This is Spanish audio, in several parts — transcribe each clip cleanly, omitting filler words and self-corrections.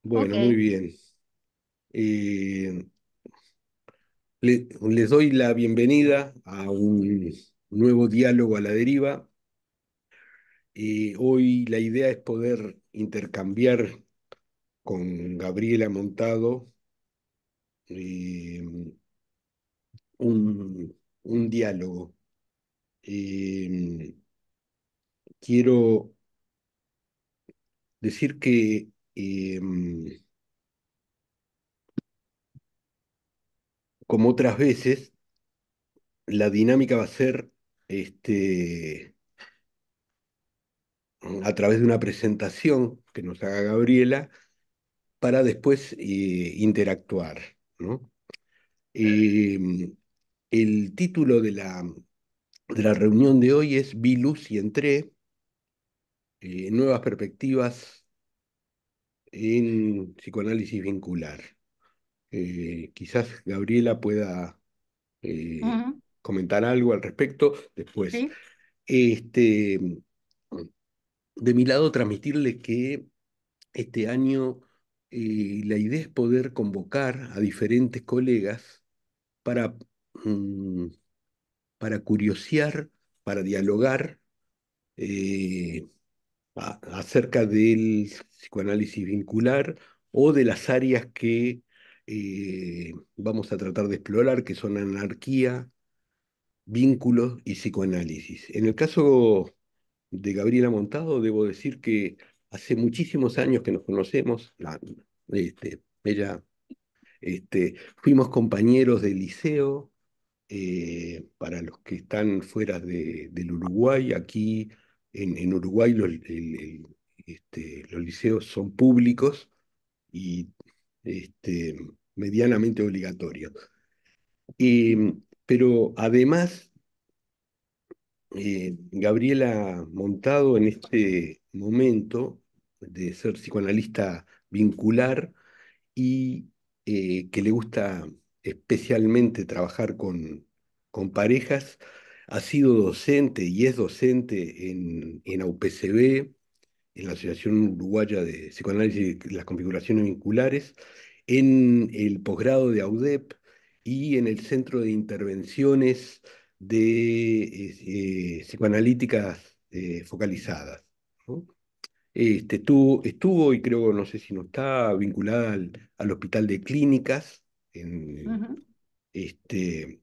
Bueno, muy Ok. bien. Eh, les doy la bienvenida a un nuevo diálogo a la deriva. Hoy la idea es poder intercambiar con Gabriela Montado eh, un diálogo. Eh, Quiero decir que, como otras veces, la dinámica va a ser a través de una presentación que nos haga Gabriela para después interactuar, ¿no? Eh, el título de la reunión de hoy es Vi luz y entré, nuevas perspectivas en psicoanálisis vincular. Quizás Gabriela pueda Ujú. comentar algo al respecto después. Sí. Este, de mi lado, transmitirle que este año la idea es poder convocar a diferentes colegas para, mm, para curiosear, para dialogar eh, acerca del psicoanálisis vincular o de las áreas que vamos a tratar de explorar, que son anarquía, vínculos y psicoanálisis. En el caso de Gabriela Montado, debo decir que hace muchísimos años que nos conocemos. Ella, fuimos compañeros de liceo. Para los que están fuera del Uruguay, aquí en Uruguay los liceos son públicos y este, medianamente obligatorios. Pero además, Gabriela Montado en este momento de ser psicoanalista vincular y que le gusta especialmente trabajar con parejas, ha sido docente y es docente en AUPCB, en la Asociación Uruguaya de Psicoanálisis y las Configuraciones Vinculares, en el posgrado de AUDEP y en el Centro de Intervenciones de Psicoanalíticas Focalizadas, ¿no? Estuvo, y creo, no sé si no está, vinculada al Hospital de Clínicas, en, Ujú. este,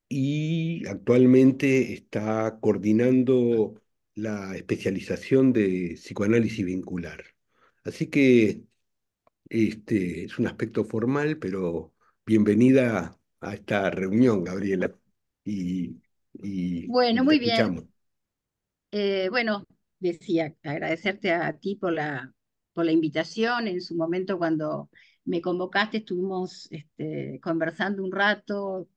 y actualmente está coordinando la especialización de psicoanálisis vincular. Así que es un aspecto formal, pero bienvenida a esta reunión, Gabriela, y, Bueno, y te muy bien. escuchamos. Bueno, decía, agradecerte a ti por la invitación. En su momento, cuando me convocaste, estuvimos conversando un rato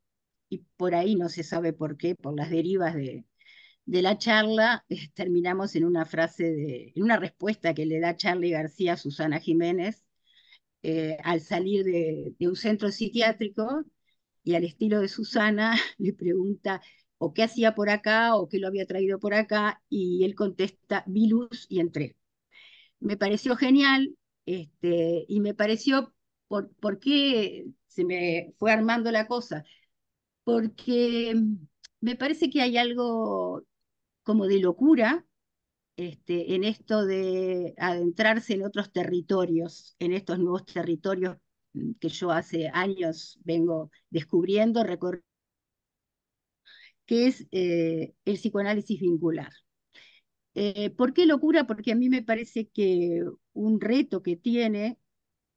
y por ahí, no se sabe por qué, por las derivas de la charla, terminamos en una en una respuesta que le da Charly García a Susana Jiménez al salir de un centro psiquiátrico y al estilo de Susana le pregunta o qué hacía por acá o qué lo había traído por acá y él contesta, vi luz y entré. Me pareció genial y me pareció, ¿por qué se me fue armando la cosa? Porque me parece que hay algo como de locura en esto de adentrarse en otros territorios, en estos nuevos territorios que yo hace años vengo descubriendo, que es el psicoanálisis vincular. ¿Por qué locura? Porque a mí me parece que un reto que tiene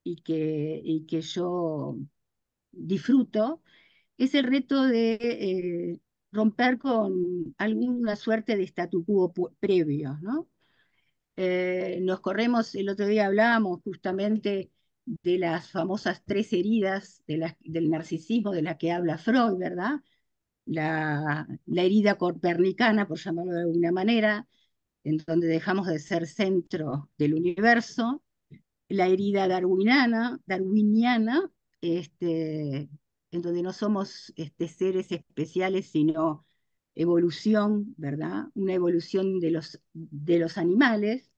y que yo disfruto es el reto de romper con alguna suerte de statu quo previo, ¿no? Nos corremos, el otro día hablábamos justamente de las famosas tres heridas del narcisismo de la que habla Freud, ¿verdad? La herida copernicana, por llamarlo de alguna manera, en donde dejamos de ser centro del universo, la herida darwiniana, en donde no somos seres especiales, sino evolución, ¿verdad? Una evolución de los animales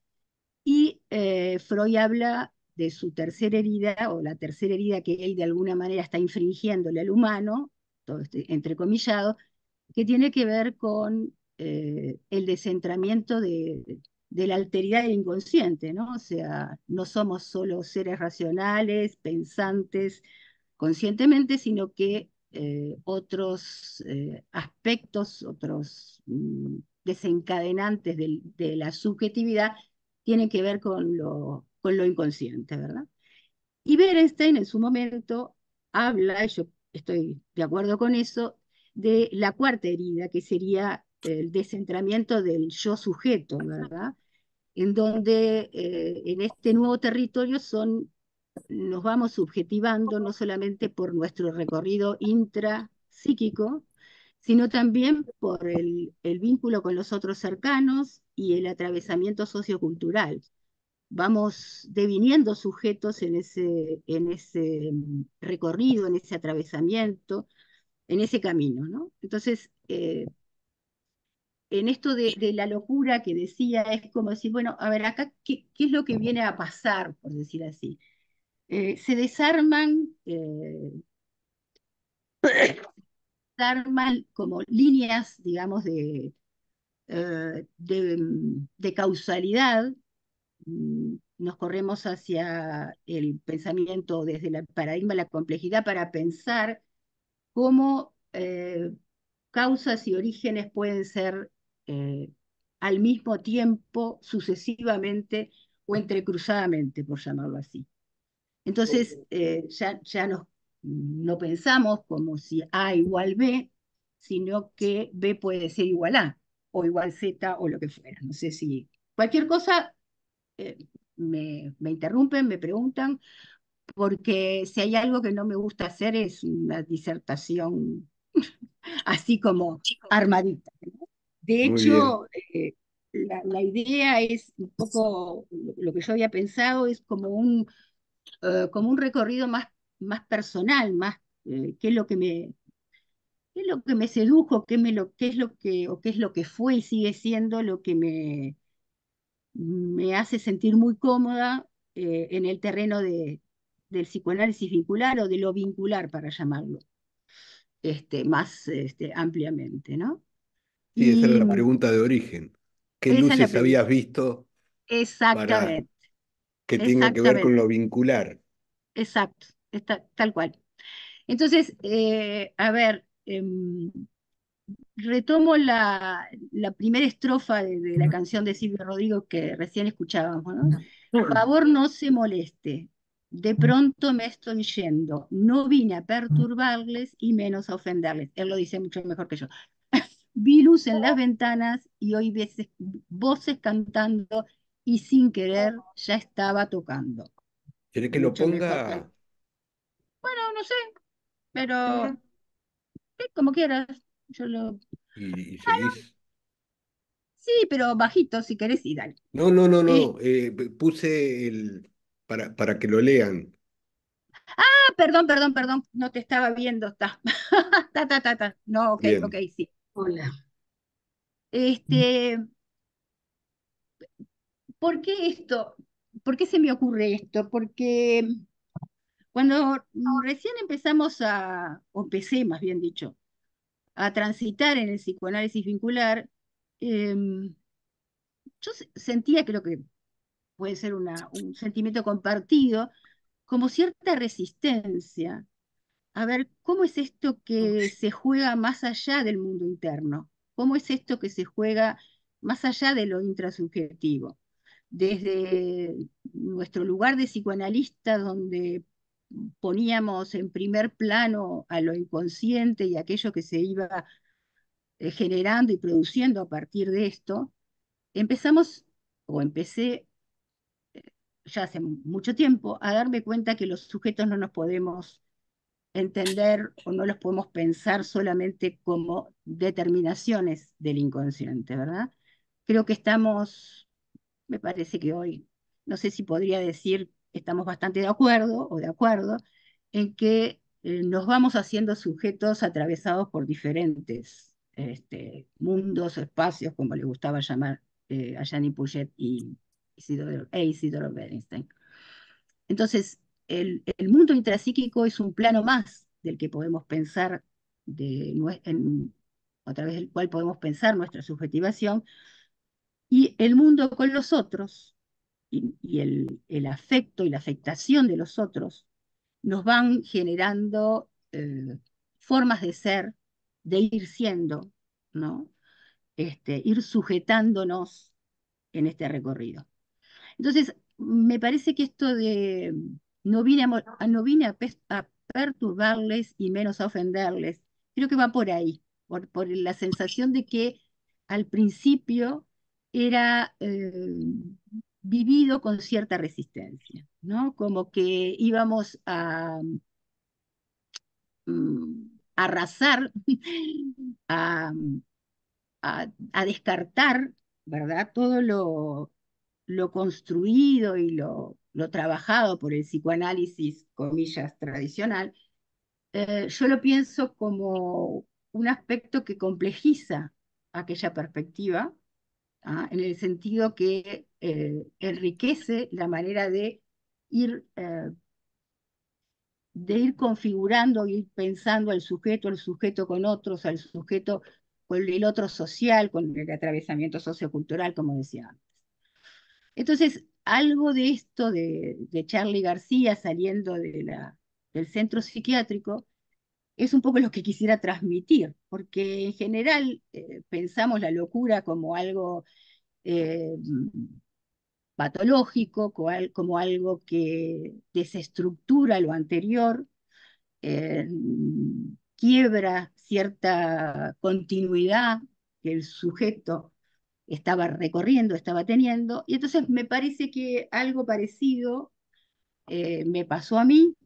y Freud habla de su tercera herida, o la tercera herida que él de alguna manera está infringiéndole al humano, todo entrecomillado, que tiene que ver con el descentramiento de la alteridad del inconsciente, ¿no? O sea, no somos solo seres racionales, pensantes conscientemente, sino que otros aspectos, otros desencadenantes de la subjetividad tienen que ver con lo inconsciente, ¿verdad? Y Berenstein en su momento habla, y yo estoy de acuerdo con eso, de la cuarta herida, que sería el descentramiento del yo sujeto, ¿verdad? En donde en este nuevo territorio nos vamos subjetivando no solamente por nuestro recorrido intrapsíquico, sino también por el vínculo con los otros cercanos y el atravesamiento sociocultural. Vamos deviniendo sujetos en ese recorrido, en ese atravesamiento, en ese camino, ¿no? Entonces, en esto de la locura que decía, es como decir, bueno, a ver, acá, ¿qué es lo que viene a pasar, por decir así? Se desarman como líneas, digamos, de causalidad. Nos corremos hacia el pensamiento desde el paradigma de la complejidad para pensar cómo causas y orígenes pueden ser eh, al mismo tiempo, sucesivamente o entrecruzadamente, por llamarlo así. Entonces, ya no pensamos como si A igual B, sino que B puede ser igual A, o igual Z, o lo que fuera. No sé si cualquier cosa eh, me interrumpen, me preguntan, porque si hay algo que no me gusta hacer es una disertación así como armadita, ¿no? De Muy bien. hecho, la idea es un poco, lo que yo había pensado es como un recorrido más personal, más qué es lo que qué es lo que me sedujo, qué es lo que, o qué es lo que fue y sigue siendo lo que me hace sentir muy cómoda en el terreno del psicoanálisis vincular o de lo vincular, para llamarlo más ampliamente, ¿no? Sí, esa era Y la pregunta de origen. ¿Qué esa es la luces pregunta. habías visto para Exactamente, que tenga que ver con exactamente, lo vincular? exacto, tal cual. Entonces, a ver, retomo la primera estrofa de la canción de Silvio Rodrigo que recién escuchábamos, ¿no? Favor no se moleste, de pronto me estoy yendo, no vine a perturbarles y menos a ofenderles. Él lo dice mucho mejor que yo. Vi luz en las ventanas y oí voces cantando y sin querer ya estaba tocando. ¿Querés que lo Mucho mejor que... ponga No, no sé, pero como quieras. Yo lo... y seguís? Sí, pero bajito si querés y dale. No, no, no, Eh, no. Puse para que lo lean. perdón, no te estaba viendo, está. Ta. No, ok, Bien. sí. Hola. Este, ¿Por qué esto? ¿Por qué se me ocurre esto? Porque cuando recién o empecé más bien dicho, a transitar en el psicoanálisis vincular, yo sentía, creo que puede ser un sentimiento compartido, como cierta resistencia. A ver, ¿cómo es esto que se juega más allá del mundo interno? ¿Cómo es esto que se juega más allá de lo intrasubjetivo? Desde nuestro lugar de psicoanalista, donde poníamos en primer plano a lo inconsciente y aquello que se iba generando y produciendo a partir de esto, empezamos, o empecé ya hace mucho tiempo, a darme cuenta que los sujetos no nos podemos entender o no los podemos pensar solamente como determinaciones del inconsciente, ¿verdad? Creo que me parece que hoy, no sé si podría decir, estamos bastante de acuerdo, en que nos vamos haciendo sujetos atravesados por diferentes mundos, espacios, como le gustaba llamar a Gianni Puget y Isidoro Bernstein. Entonces, el mundo intrapsíquico es un plano más del que podemos pensar, a través del cual podemos pensar nuestra subjetivación, y el mundo con los otros, y el afecto y la afectación de los otros, nos van generando formas de ser, de ir siendo, ¿no? Ir sujetándonos en este recorrido. Entonces, me parece que esto de no vine a perturbarles y menos a ofenderles, creo que va por ahí, por la sensación de que al principio era vivido con cierta resistencia, ¿no? Como que íbamos a arrasar, a, a descartar, ¿verdad? Todo lo construido y lo trabajado por el psicoanálisis, comillas, tradicional, yo lo pienso como un aspecto que complejiza aquella perspectiva, ¿ah? En el sentido que enriquece la manera de ir configurando, ir pensando al sujeto con otros, al sujeto con el otro social, con el atravesamiento sociocultural, como decía antes. Entonces, algo de esto de Charly García saliendo del centro psiquiátrico es un poco lo que quisiera transmitir, porque en general pensamos la locura como algo eh, patológico, como algo que desestructura lo anterior, eh, quiebra cierta continuidad que el sujeto estaba recorriendo, estaba teniendo, y entonces me parece que algo parecido me pasó a mí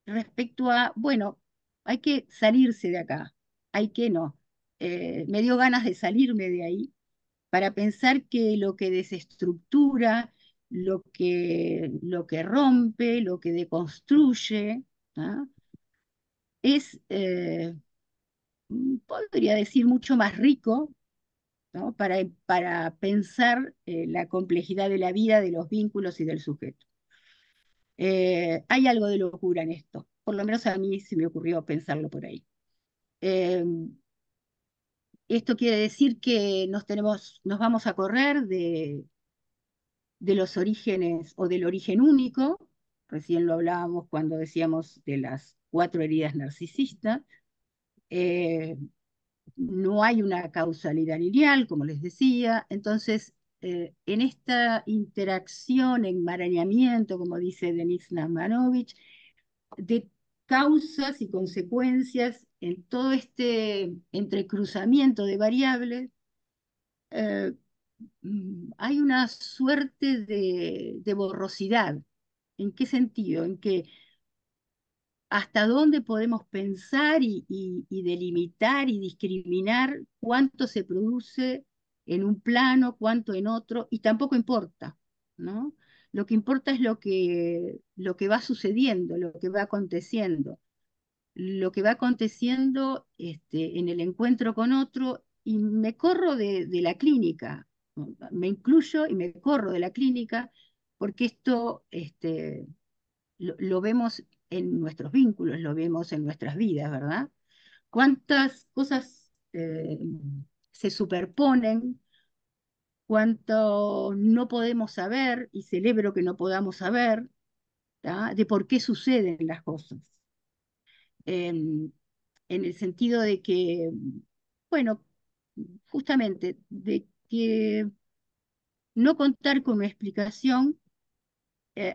respecto a, bueno, hay que salirse de acá, hay que no. Me dio ganas de salirme de ahí para pensar que lo que desestructura, lo que rompe, lo que deconstruye, ¿ah? Es, podría decir, mucho más rico, ¿no? Para pensar la complejidad de la vida, de los vínculos y del sujeto. Hay algo de locura en esto, por lo menos a mí se me ocurrió pensarlo por ahí. Eh, Esto quiere decir que nos vamos a correr de los orígenes o del origen único, recién lo hablábamos cuando decíamos de las 4 heridas narcisistas. Eh, no hay una causalidad lineal, como les decía, entonces en esta interacción, enmarañamiento, como dice Denis Namanovich, de causas y consecuencias en todo este entrecruzamiento de variables, eh, hay una suerte de borrosidad. ¿En qué sentido? En que hasta dónde podemos pensar y delimitar y discriminar cuánto se produce en un plano, cuánto en otro, y tampoco importa, ¿no? Lo que importa es lo que va sucediendo, lo que va aconteciendo, en el encuentro con otro, y me corro de la clínica, ¿no? Me incluyo y me corro de la clínica, porque esto lo vemos en nuestros vínculos, lo vemos en nuestras vidas, ¿verdad? ¿Cuántas cosas se superponen? ¿Cuánto no podemos saber? Y celebro que no podamos saber, ¿tá? De por qué suceden las cosas. En el sentido de que, bueno, justamente, de que no contar con una explicación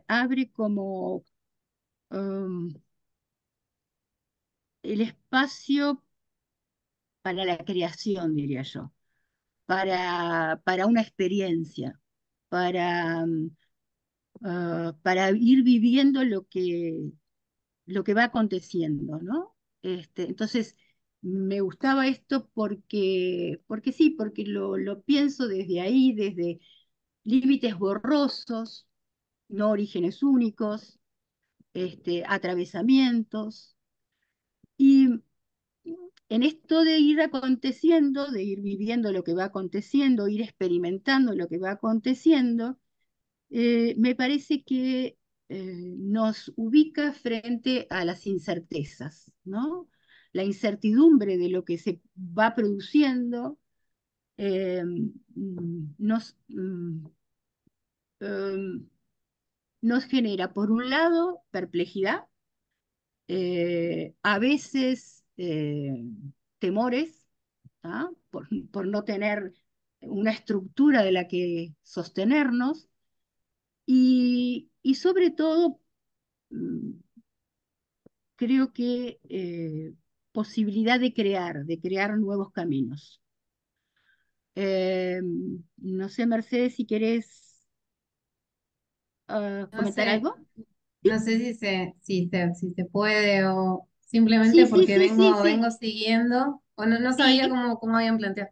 abre como um, el espacio para la creación, diría yo, para una experiencia, para, para ir viviendo lo que va aconteciendo, ¿no? Entonces, me gustaba esto porque sí, porque lo pienso desde ahí, desde límites borrosos, no orígenes únicos, atravesamientos, y en esto de ir aconteciendo, de ir viviendo lo que va aconteciendo, ir experimentando lo que va aconteciendo, me parece que nos ubica frente a las incertezas, ¿no? La incertidumbre de lo que se va produciendo nos, nos genera, por un lado, perplejidad, a veces temores, ¿ah? Por no tener una estructura de la que sostenernos y sobre todo mm, creo que posibilidad de crear nuevos caminos. No sé, Mercedes, si querés No comentar sé, algo. no sé si se puede o simplemente Sí, sí, porque sí, sí, vengo sí, siguiendo, o no sabía sí. cómo habían planteado.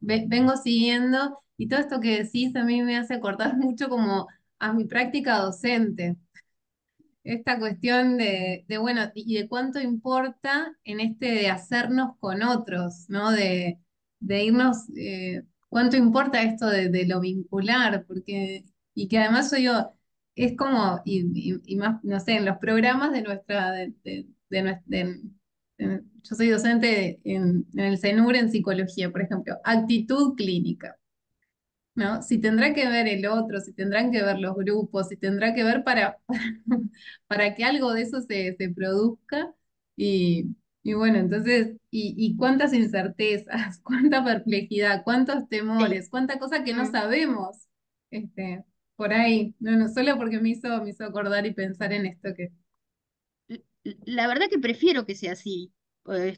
Vengo siguiendo y todo esto que decís a mí me hace acordar mucho como a mi práctica docente. Esta cuestión bueno, y de cuánto importa en este de hacernos con otros, ¿no? De irnos, cuánto importa esto de lo vincular, porque, y que además yo, es como, y más, no sé, en los programas de nuestra, de nues- yo soy docente en el CENUR en psicología, por ejemplo, actitud clínica. ¿No? Si tendrá que ver el otro, si tendrán que ver los grupos, si tendrá que ver para que algo de eso se produzca. Y bueno, entonces, y cuántas incertezas, cuánta perplejidad, cuántos Sí. temores, cuánta cosa que no Mm. sabemos, por ahí. No, solo porque me hizo acordar y pensar en esto que. La verdad que prefiero que sea así.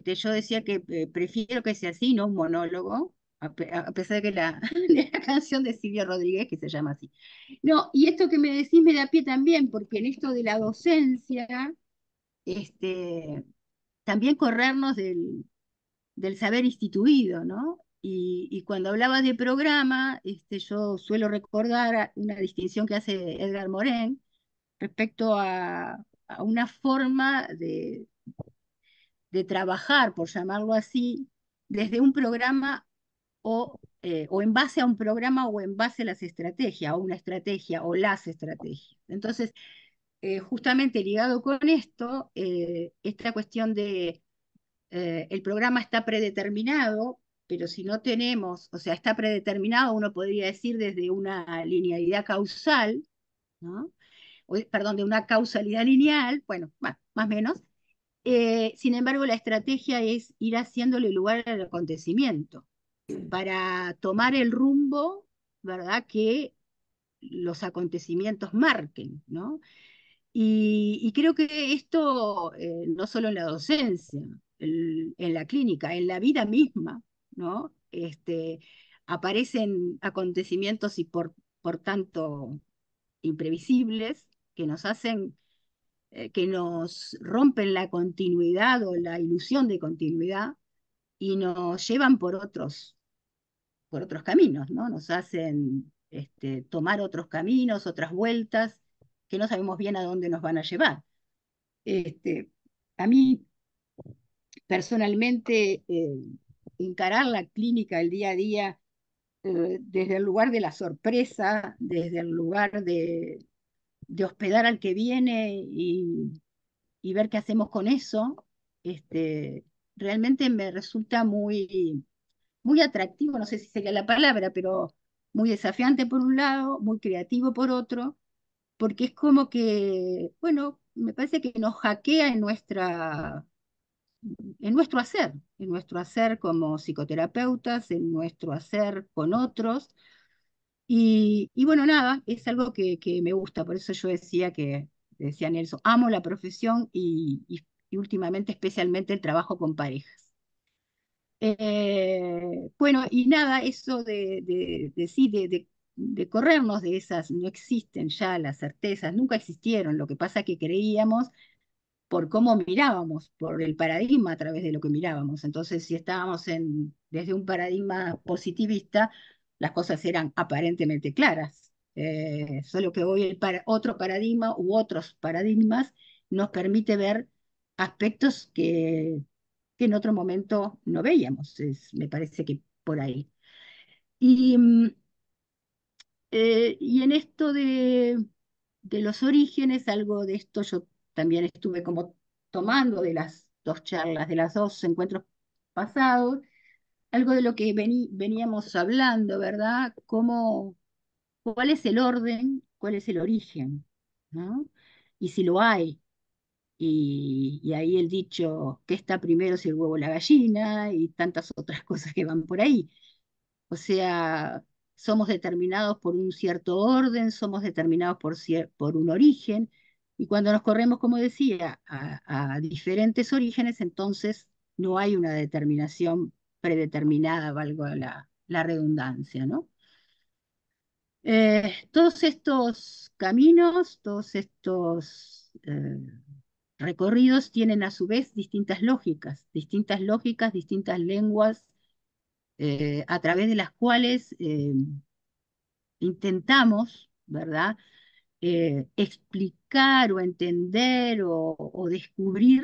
Yo decía que prefiero que sea así, no un monólogo, a pesar de que de la canción de Silvio Rodríguez, que se llama así. No, y esto que me decís me da pie también, porque en esto de la docencia, este, también corrernos del saber instituido, ¿no? Y cuando hablaba de programa, yo suelo recordar una distinción que hace Edgar Morin respecto a una forma de trabajar, por llamarlo así, desde un programa o en base a un programa o en base a las estrategias, o una estrategia o las estrategias. Entonces, justamente ligado con esto, esta cuestión de el programa está predeterminado, pero si no tenemos, o sea, está predeterminado, uno podría decir desde una linealidad causal, ¿no? Perdón, de una causalidad lineal, bueno, más o menos. Sin embargo, la estrategia es ir haciéndole lugar al acontecimiento para tomar el rumbo, ¿verdad?, que los acontecimientos marquen, ¿no? Y creo que esto, no solo en la docencia, en la clínica, en la vida misma, ¿no? Aparecen acontecimientos y por tanto imprevisibles que nos hacen, que nos rompen la continuidad o la ilusión de continuidad y nos llevan por otros caminos, ¿no? Nos hacen tomar otros caminos, otras vueltas, que no sabemos bien a dónde nos van a llevar. Este, a mí, personalmente, encarar la clínica el día a día desde el lugar de la sorpresa, desde el lugar de hospedar al que viene y ver qué hacemos con eso, realmente me resulta muy atractivo, no sé si sería la palabra, pero muy desafiante por un lado, muy creativo por otro, porque es como que, bueno, me parece que nos hackea en nuestro hacer como psicoterapeutas, en nuestro hacer con otros. Y bueno, nada, es algo que me gusta, por eso yo decía Nelson, amo la profesión y últimamente especialmente el trabajo con parejas. Bueno, y nada, eso sí, de corrernos de esas, no existen ya las certezas, nunca existieron, lo que pasa es que creíamos por cómo mirábamos, por el paradigma a través de lo que mirábamos. Entonces, si estábamos desde un paradigma positivista, las cosas eran aparentemente claras. Solo que hoy otro paradigma u otros paradigmas nos permite ver aspectos que en otro momento no veíamos. Me parece que por ahí. Y, y en esto de los orígenes, algo de esto yo también estuve como tomando de las dos charlas, de las dos encuentros pasados, algo de lo que veníamos hablando, ¿verdad? ¿Cuál es el orden? ¿Cuál es el origen? ¿No? Y si lo hay. Y ahí el dicho, ¿qué está primero, si el huevo o la gallina? Y tantas otras cosas que van por ahí. O sea, somos determinados por un cierto orden, somos determinados por un origen, y cuando nos corremos, como decía, a diferentes orígenes, entonces no hay una determinación predeterminada, valga la redundancia, ¿no? Todos estos caminos, todos estos recorridos tienen a su vez distintas lógicas, distintas lenguas, a través de las cuales intentamos, ¿verdad? Explicar o entender o descubrir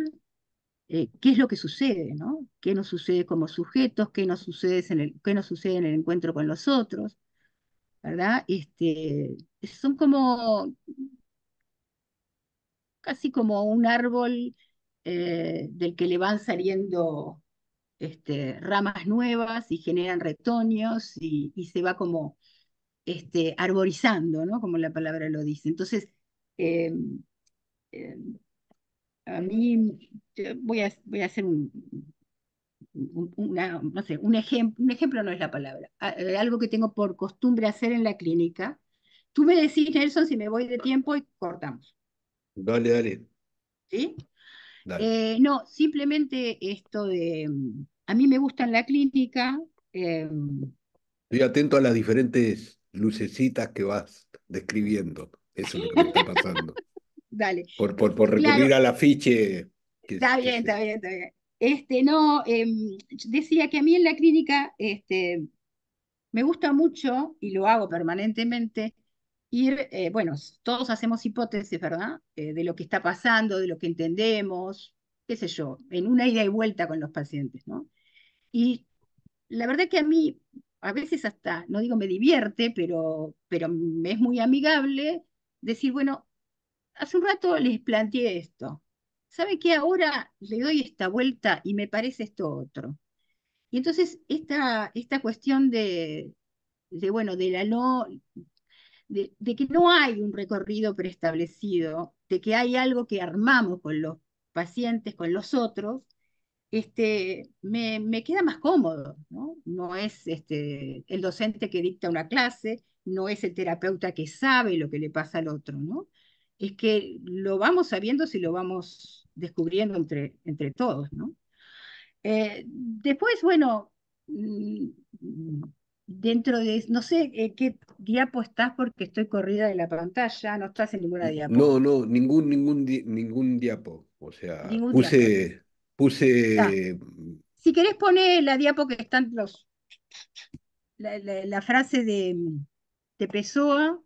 qué es lo que sucede, ¿no? ¿Qué nos sucede como sujetos? ¿Qué nos sucede en el encuentro con los otros? ¿Verdad? Son como casi como un árbol del que le van saliendo ramas nuevas y generan retoños y se va como arborizando, ¿no? Como la palabra lo dice. Entonces, eh, eh, a mí voy a hacer no sé, un ejemplo no es la palabra, algo que tengo por costumbre hacer en la clínica. Tú me decís, Nelson, si me voy de tiempo y cortamos, Dale, dale, ¿sí? dale. No, simplemente esto a mí me gusta en la clínica, eh, Estoy atento a las diferentes lucecitas que vas describiendo. Eso es lo que me está pasando. dale, Por claro, recurrir al afiche, está que bien, está bien, está bien. No, decía que a mí en la clínica, me gusta mucho, y lo hago permanentemente, bueno, todos hacemos hipótesis, ¿verdad? De lo que está pasando, de lo que entendemos, qué sé yo, en una ida y vuelta con los pacientes, ¿no? Y la verdad que a mí, a veces hasta, no digo me divierte, pero me es muy amigable decir, bueno, hace un rato les planteé esto. ¿Sabe qué? Ahora le doy esta vuelta y me parece esto otro. Y entonces esta cuestión bueno, de que no hay un recorrido preestablecido, de que hay algo que armamos con los pacientes, con los otros, me queda más cómodo, ¿no? No es el docente que dicta una clase, no es el terapeuta que sabe lo que le pasa al otro, ¿no? Es que lo vamos sabiendo si lo vamos descubriendo entre todos, ¿no? Después, bueno, mm, dentro de, no sé qué diapo estás porque estoy corrida de la pantalla, no estás en ninguna diapo, no, no, ningún diapo. O sea, ningún diapo. Está. puse, Si querés poner la diapo que están la frase de Pessoa,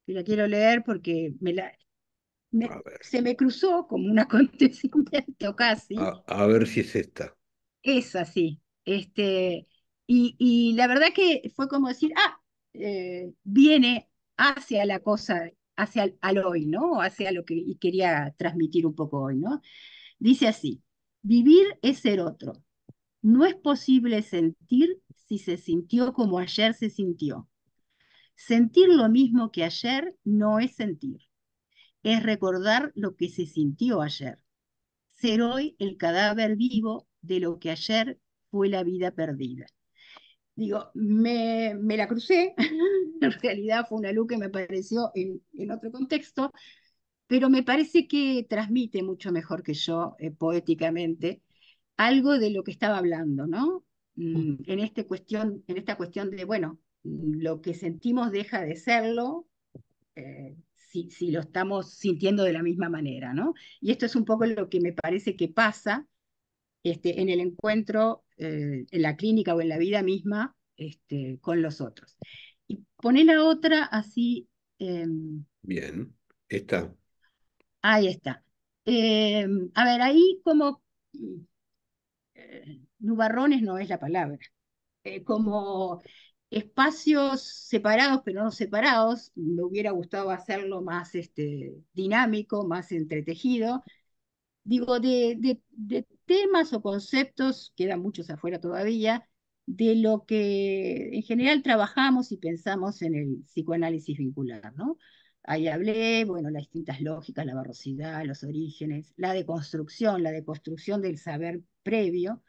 que la quiero leer porque a ver, se me cruzó como un acontecimiento casi. a ver si es esta. Es así. Y la verdad que fue como decir, viene hacia la cosa, hacia al hoy, ¿no? Hacia lo que y quería transmitir un poco hoy, ¿no? Dice así, vivir es ser otro. No es posible sentir si se sintió como ayer se sintió. Sentir lo mismo que ayer no es sentir, es recordar lo que se sintió ayer. Ser hoy el cadáver vivo de lo que ayer fue la vida perdida. Digo, me la crucé, en realidad fue una luz que me apareció en otro contexto, pero me parece que transmite mucho mejor que yo, poéticamente, algo de lo que estaba hablando, ¿no? En esta cuestión de, bueno, lo que sentimos deja de serlo, si lo estamos sintiendo de la misma manera, ¿no? Y esto es un poco lo que me parece que pasa en el encuentro, en la clínica o en la vida misma, con los otros. Y poner la otra así, eh, Bien, esta. ahí está. A ver, ahí como nubarrones no es la palabra, como espacios separados, pero no separados. Me hubiera gustado hacerlo más dinámico, más entretejido. Digo, de temas o conceptos, quedan muchos afuera todavía, de lo que en general trabajamos y pensamos en el psicoanálisis vincular, ¿no? Ahí hablé, bueno, las distintas lógicas, la barrosidad, los orígenes, la deconstrucción del saber previo,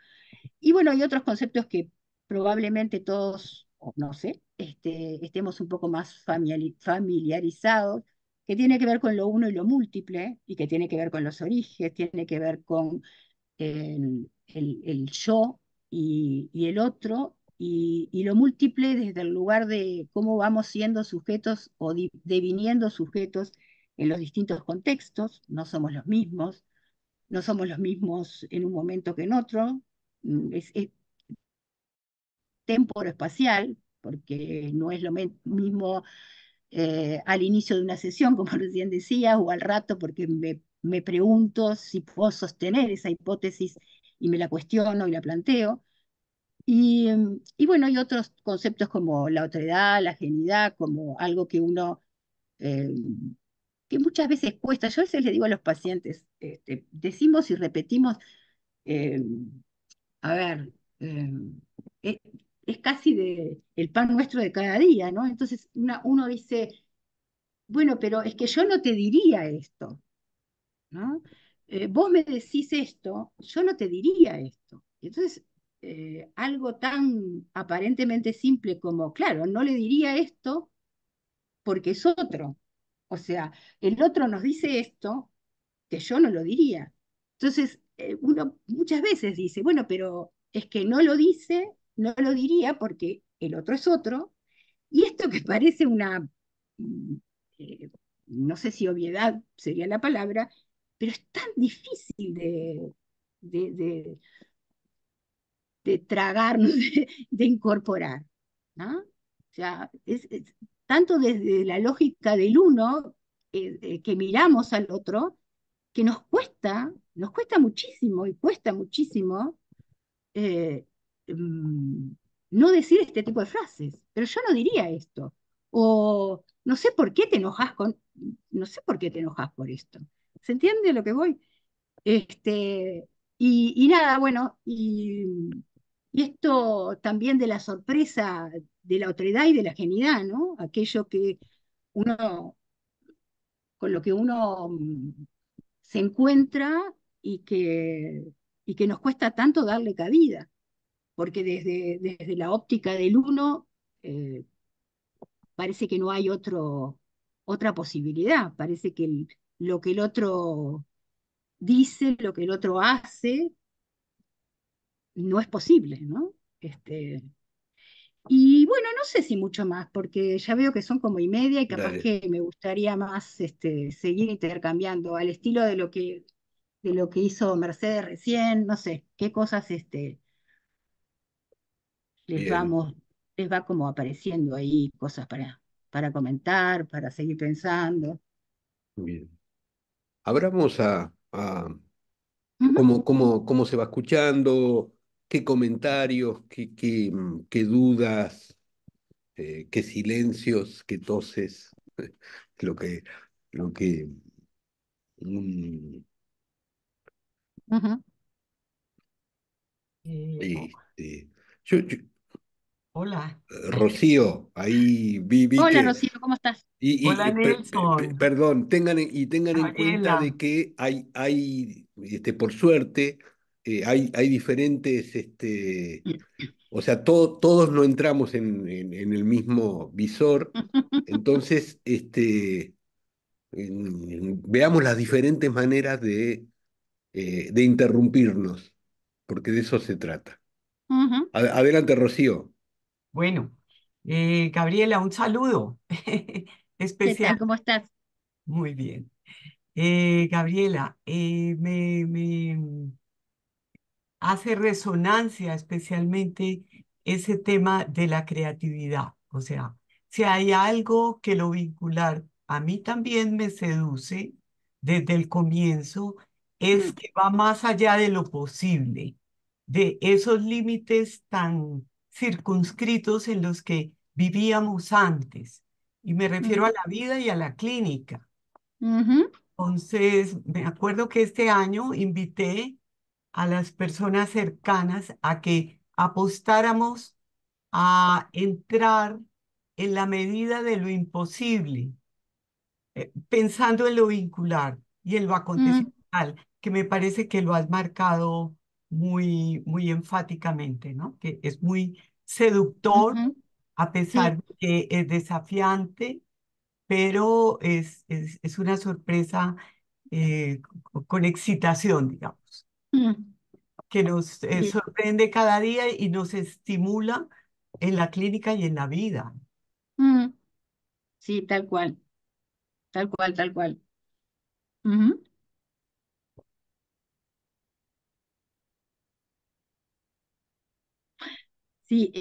y bueno, hay otros conceptos que probablemente todos, o no sé, estemos un poco más familiarizados, que tiene que ver con lo uno y lo múltiple, y que tiene que ver con los orígenes, tiene que ver con el yo y el otro, y lo múltiple desde el lugar de cómo vamos siendo sujetos o deviniendo sujetos en los distintos contextos, no somos los mismos, no somos los mismos en un momento que en otro, es temporo-espacial, porque no es lo mismo al inicio de una sesión, como recién decía, o al rato, porque me pregunto si puedo sostener esa hipótesis y me la cuestiono y la planteo. Y bueno, hay otros conceptos como la otredad, la genidad, como algo que uno, eh, que muchas veces cuesta. Yo a veces le digo a los pacientes, decimos y repetimos, eh, a ver, es, es casi el pan nuestro de cada día, ¿no? Entonces uno dice, bueno, pero es que yo no te diría esto, ¿no? Vos me decís esto, yo no te diría esto. Entonces, algo tan aparentemente simple como, claro, no le diría esto porque es otro. O sea, el otro nos dice esto que yo no lo diría. Entonces, uno muchas veces dice, bueno, pero es que no lo dice, no lo diría porque el otro es otro, y esto que parece una, mm, eh, no sé si obviedad sería la palabra, pero es tan difícil de, de, de tragar, ¿no? de incorporar, ¿no? O sea, tanto desde la lógica del uno, que miramos al otro, que nos cuesta muchísimo y cuesta muchísimo eh, mm, no decir este tipo de frases, pero yo no diría esto. O no sé por qué te enojas no sé por qué te enojas por esto. ¿Se entiende lo que voy? Y nada, bueno, y esto también de la sorpresa de la otredad y de la genialidad, ¿no? Aquello que uno, con lo que uno se encuentra y y que nos cuesta tanto darle cabida, porque desde la óptica del uno parece que no hay otra posibilidad, parece que lo que el otro dice, lo que el otro hace, no es posible, ¿no? Y bueno, no sé si mucho más, porque ya veo que son como y media y capaz Dale, que me gustaría más seguir intercambiando al estilo de lo que hizo Mercedes recién, no sé, qué cosas les bien, vamos, les va como apareciendo ahí, cosas para comentar, para seguir pensando. bien. Abramos a Ujú, cómo se va escuchando, qué comentarios, qué dudas, qué silencios, qué toses, lo que, lo que mm, ujú. Eh, o- este, hola, Rocío, ahí vi Hola que, Rocío, ¿cómo estás? hola Nelson, perdón, tengan en cuenta Gabriela. de que por suerte, hay diferentes, o sea, todos no entramos en el mismo visor, entonces, veamos las diferentes maneras de interrumpirnos, porque de eso se trata. Ujú. Adelante, Rocío. Bueno, Gabriela, un saludo ¿Qué especial. tal? ¿Cómo estás? Muy bien. Gabriela, me hace resonancia especialmente ese tema de la creatividad. O sea, si hay algo que lo vincular a mí también me seduce desde el comienzo, es Mm, que va más allá de lo posible, de esos límites tan circunscritos en los que vivíamos antes. Y me refiero a mm, la vida y a la clínica. ujú, Entonces, me acuerdo que este año invité a las personas cercanas a que apostáramos a entrar en la medida de lo imposible, pensando en lo vincular y en lo mm, acontecional, que me parece que lo has marcado muy, muy enfáticamente, ¿no? Que es muy seductor, ujú. a Sí, pesar de que es desafiante, pero es una sorpresa con excitación, digamos, mm, que nos sí, sorprende cada día y nos estimula en la clínica y en la vida. mm, sí, tal cual, tal cual, tal cual. Ujú. Sí,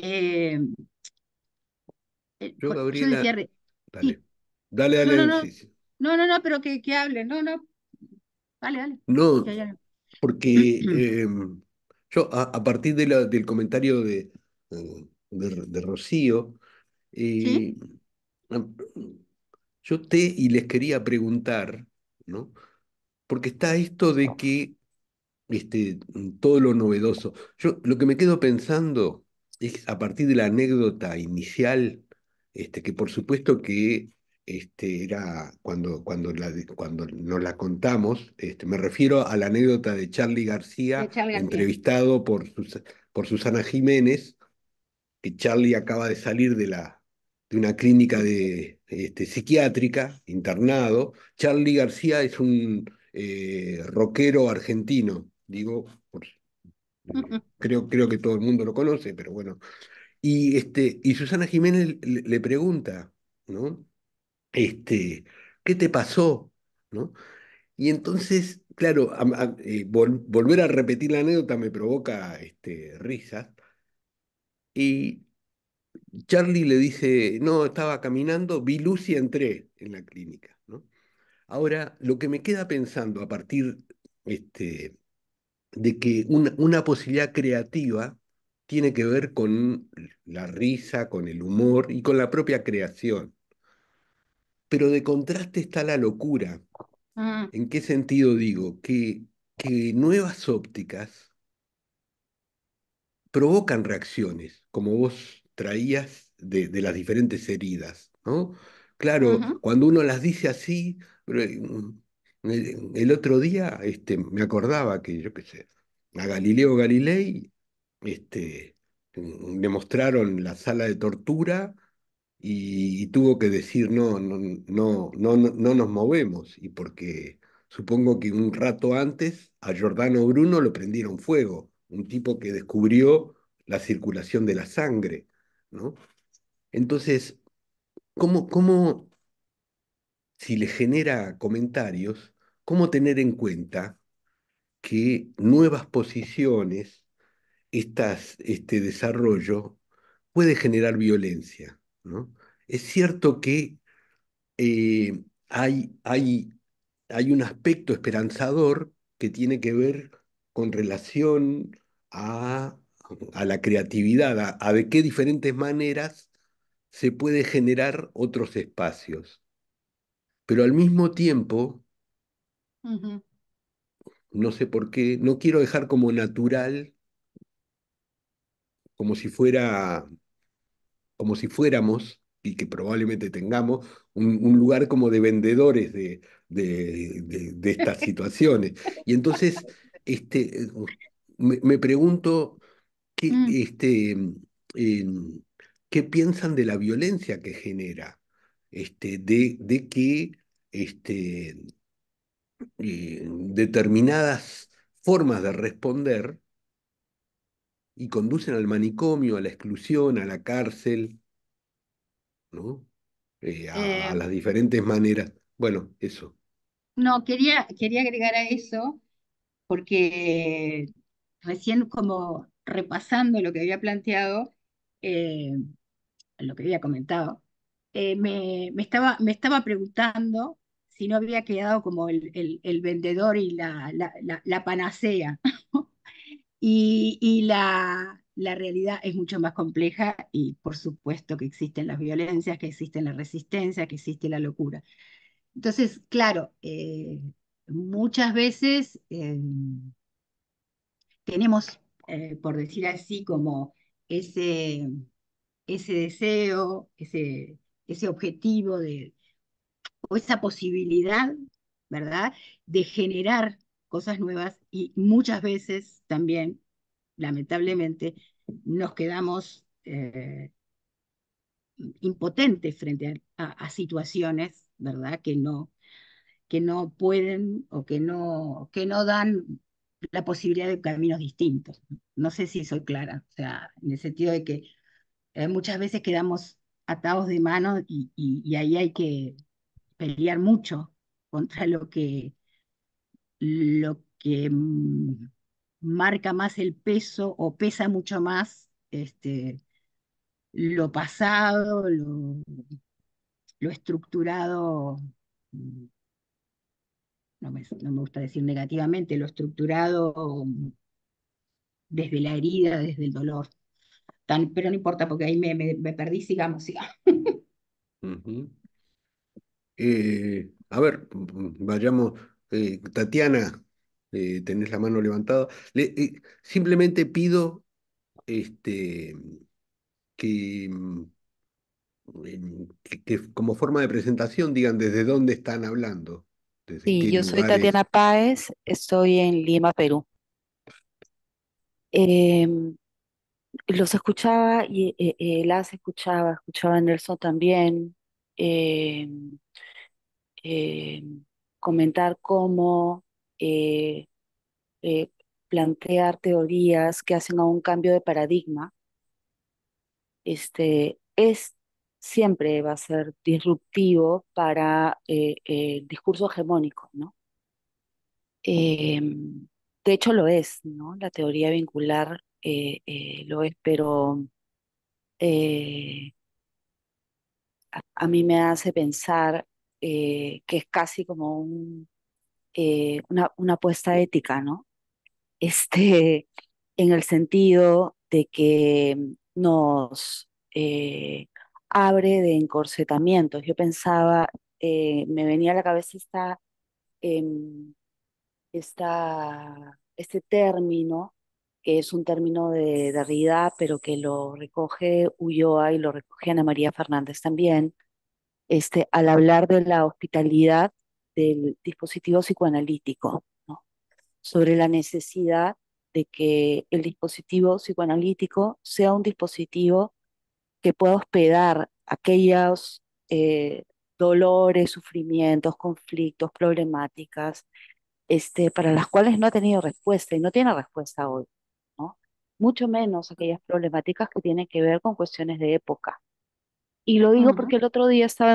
Yo, yo decía, Gabriela, dale, sí, dale, no, no, dale, no, sí, sí. no, no, no, pero que hable, no, no, dale, dale, No, que hay algo. porque yo a partir de del comentario de Rocío, ¿Sí? eh, am- yo y les quería preguntar, ¿no? Porque está esto de que todo lo novedoso. Yo lo que me quedo pensando es a partir de la anécdota inicial, que por supuesto que era cuando nos la contamos, me refiero a la anécdota de Charly García, De Charly García. entrevistado por Susana Jiménez, que Charlie acaba de salir de una clínica psiquiátrica, internado. Charlie García es un rockero argentino, digo, creo que todo el mundo lo conoce, pero bueno. Y Susana Jiménez le pregunta, ¿no? ¿Qué te pasó? ¿No? Y entonces, claro, volver a repetir la anécdota me provoca risas. Y Charlie le dice, no, estaba caminando, vi luz y entré en la clínica, ¿no? Ahora, lo que me queda pensando a partir este, de que una posibilidad creativa tiene que ver con la risa, con el humor y con la propia creación. Pero de contraste está la locura. Mm, ¿En qué sentido digo? Que nuevas ópticas provocan reacciones, como vos traías de las diferentes heridas, ¿no? Claro, ujú, cuando uno las dice así, el otro día me acordaba que, yo qué sé, a Galileo Galilei le mostraron la sala de tortura y tuvo que decir no nos movemos, y porque supongo que un rato antes a Giordano Bruno lo prendieron fuego, un tipo que descubrió la circulación de la sangre, ¿no? Entonces, ¿cómo, si le genera comentarios, cómo tener en cuenta que nuevas posiciones, este desarrollo, puede generar violencia, ¿no? Es cierto que eh, hay, hay, hay un aspecto esperanzador que tiene que ver con relación a, a la creatividad, a de qué diferentes maneras se puede generar otros espacios. Pero al mismo tiempo, ujú, no sé por qué, no quiero dejar como natural, como si fuera como si fuéramos, y que probablemente tengamos, un lugar como de vendedores de estas situaciones. Y entonces, me pregunto qué, mm, em, qué piensan de la violencia que genera, de que este, determinadas formas de responder y conducen al manicomio, a la exclusión, a la cárcel, ¿no? A eh, las diferentes maneras. Bueno, eso. no, quería agregar a eso porque recién como repasando lo que había planteado, eh, lo que había comentado, me estaba preguntando si no había quedado como el vendedor y la panacea. Y la realidad es mucho más compleja y por supuesto que existen las violencias, que existen la resistencia, que existe la locura. Entonces, claro, muchas veces tenemos, por decir así, como ese, ese deseo, ese objetivo o esa posibilidad, ¿verdad?, de generar cosas nuevas y muchas veces también, lamentablemente, nos quedamos impotentes frente a situaciones, ¿verdad?, que no pueden o que no dan la posibilidad de caminos distintos. No sé si soy clara, o sea, en el sentido de que muchas veces quedamos atados de manos y ahí hay que pelear mucho contra lo que marca más el peso o pesa mucho más lo pasado, lo estructurado, mm, no me gusta decir negativamente, lo estructurado desde la herida, desde el dolor. Pero no importa, porque ahí me perdí, sigamos, sigamos. Ujú. A ver, vayamos. Tatiana, tenés la mano levantada. Simplemente pido este, que, como forma de presentación digan desde dónde están hablando, desde Sí, qué yo soy lugares. Tatiana Páez, estoy en Lima, Perú. Em, los escuchaba y las escuchaba a Nelson también em, em, comentar cómo eh, eh, plantear teorías que hacen a un cambio de paradigma, es siempre va a ser disruptivo para el discurso hegemónico, ¿no? Eh, de hecho lo es, ¿no? La teoría vincular lo es, pero eh, a mí me hace pensar que es casi como una apuesta ética, ¿no? Este, en el sentido de que nos abre de encorsetamientos. Yo pensaba, me venía a la cabeza em, este término, que es un término de Derrida, pero que lo recoge Ulloa y lo recoge Ana María Fernández también, al hablar de la hospitalidad del dispositivo psicoanalítico, ¿no? Sobre la necesidad de que el dispositivo psicoanalítico sea un dispositivo que pueda hospedar aquellos dolores, sufrimientos, conflictos, problemáticas, para las cuales no ha tenido respuesta y no tiene respuesta hoy, ¿no? Mucho menos aquellas problemáticas que tienen que ver con cuestiones de época. Y lo digo porque Ujú. el otro día estaba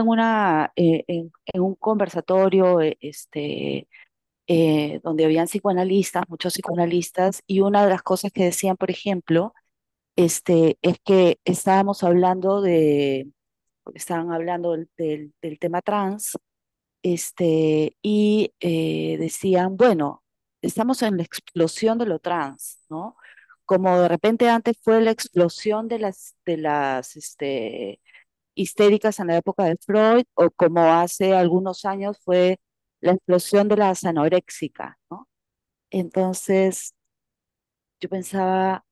en un conversatorio, donde habían psicoanalistas, muchos psicoanalistas, y una de las cosas que decían, por ejemplo, es que estaban hablando del tema trans, y decían, bueno, estamos en la explosión de lo trans, ¿no? Como de repente antes fue la explosión de las histéricas en la época de Freud, o como hace algunos años fue la explosión de las anoréxicas, ¿no? Entonces, yo pensaba,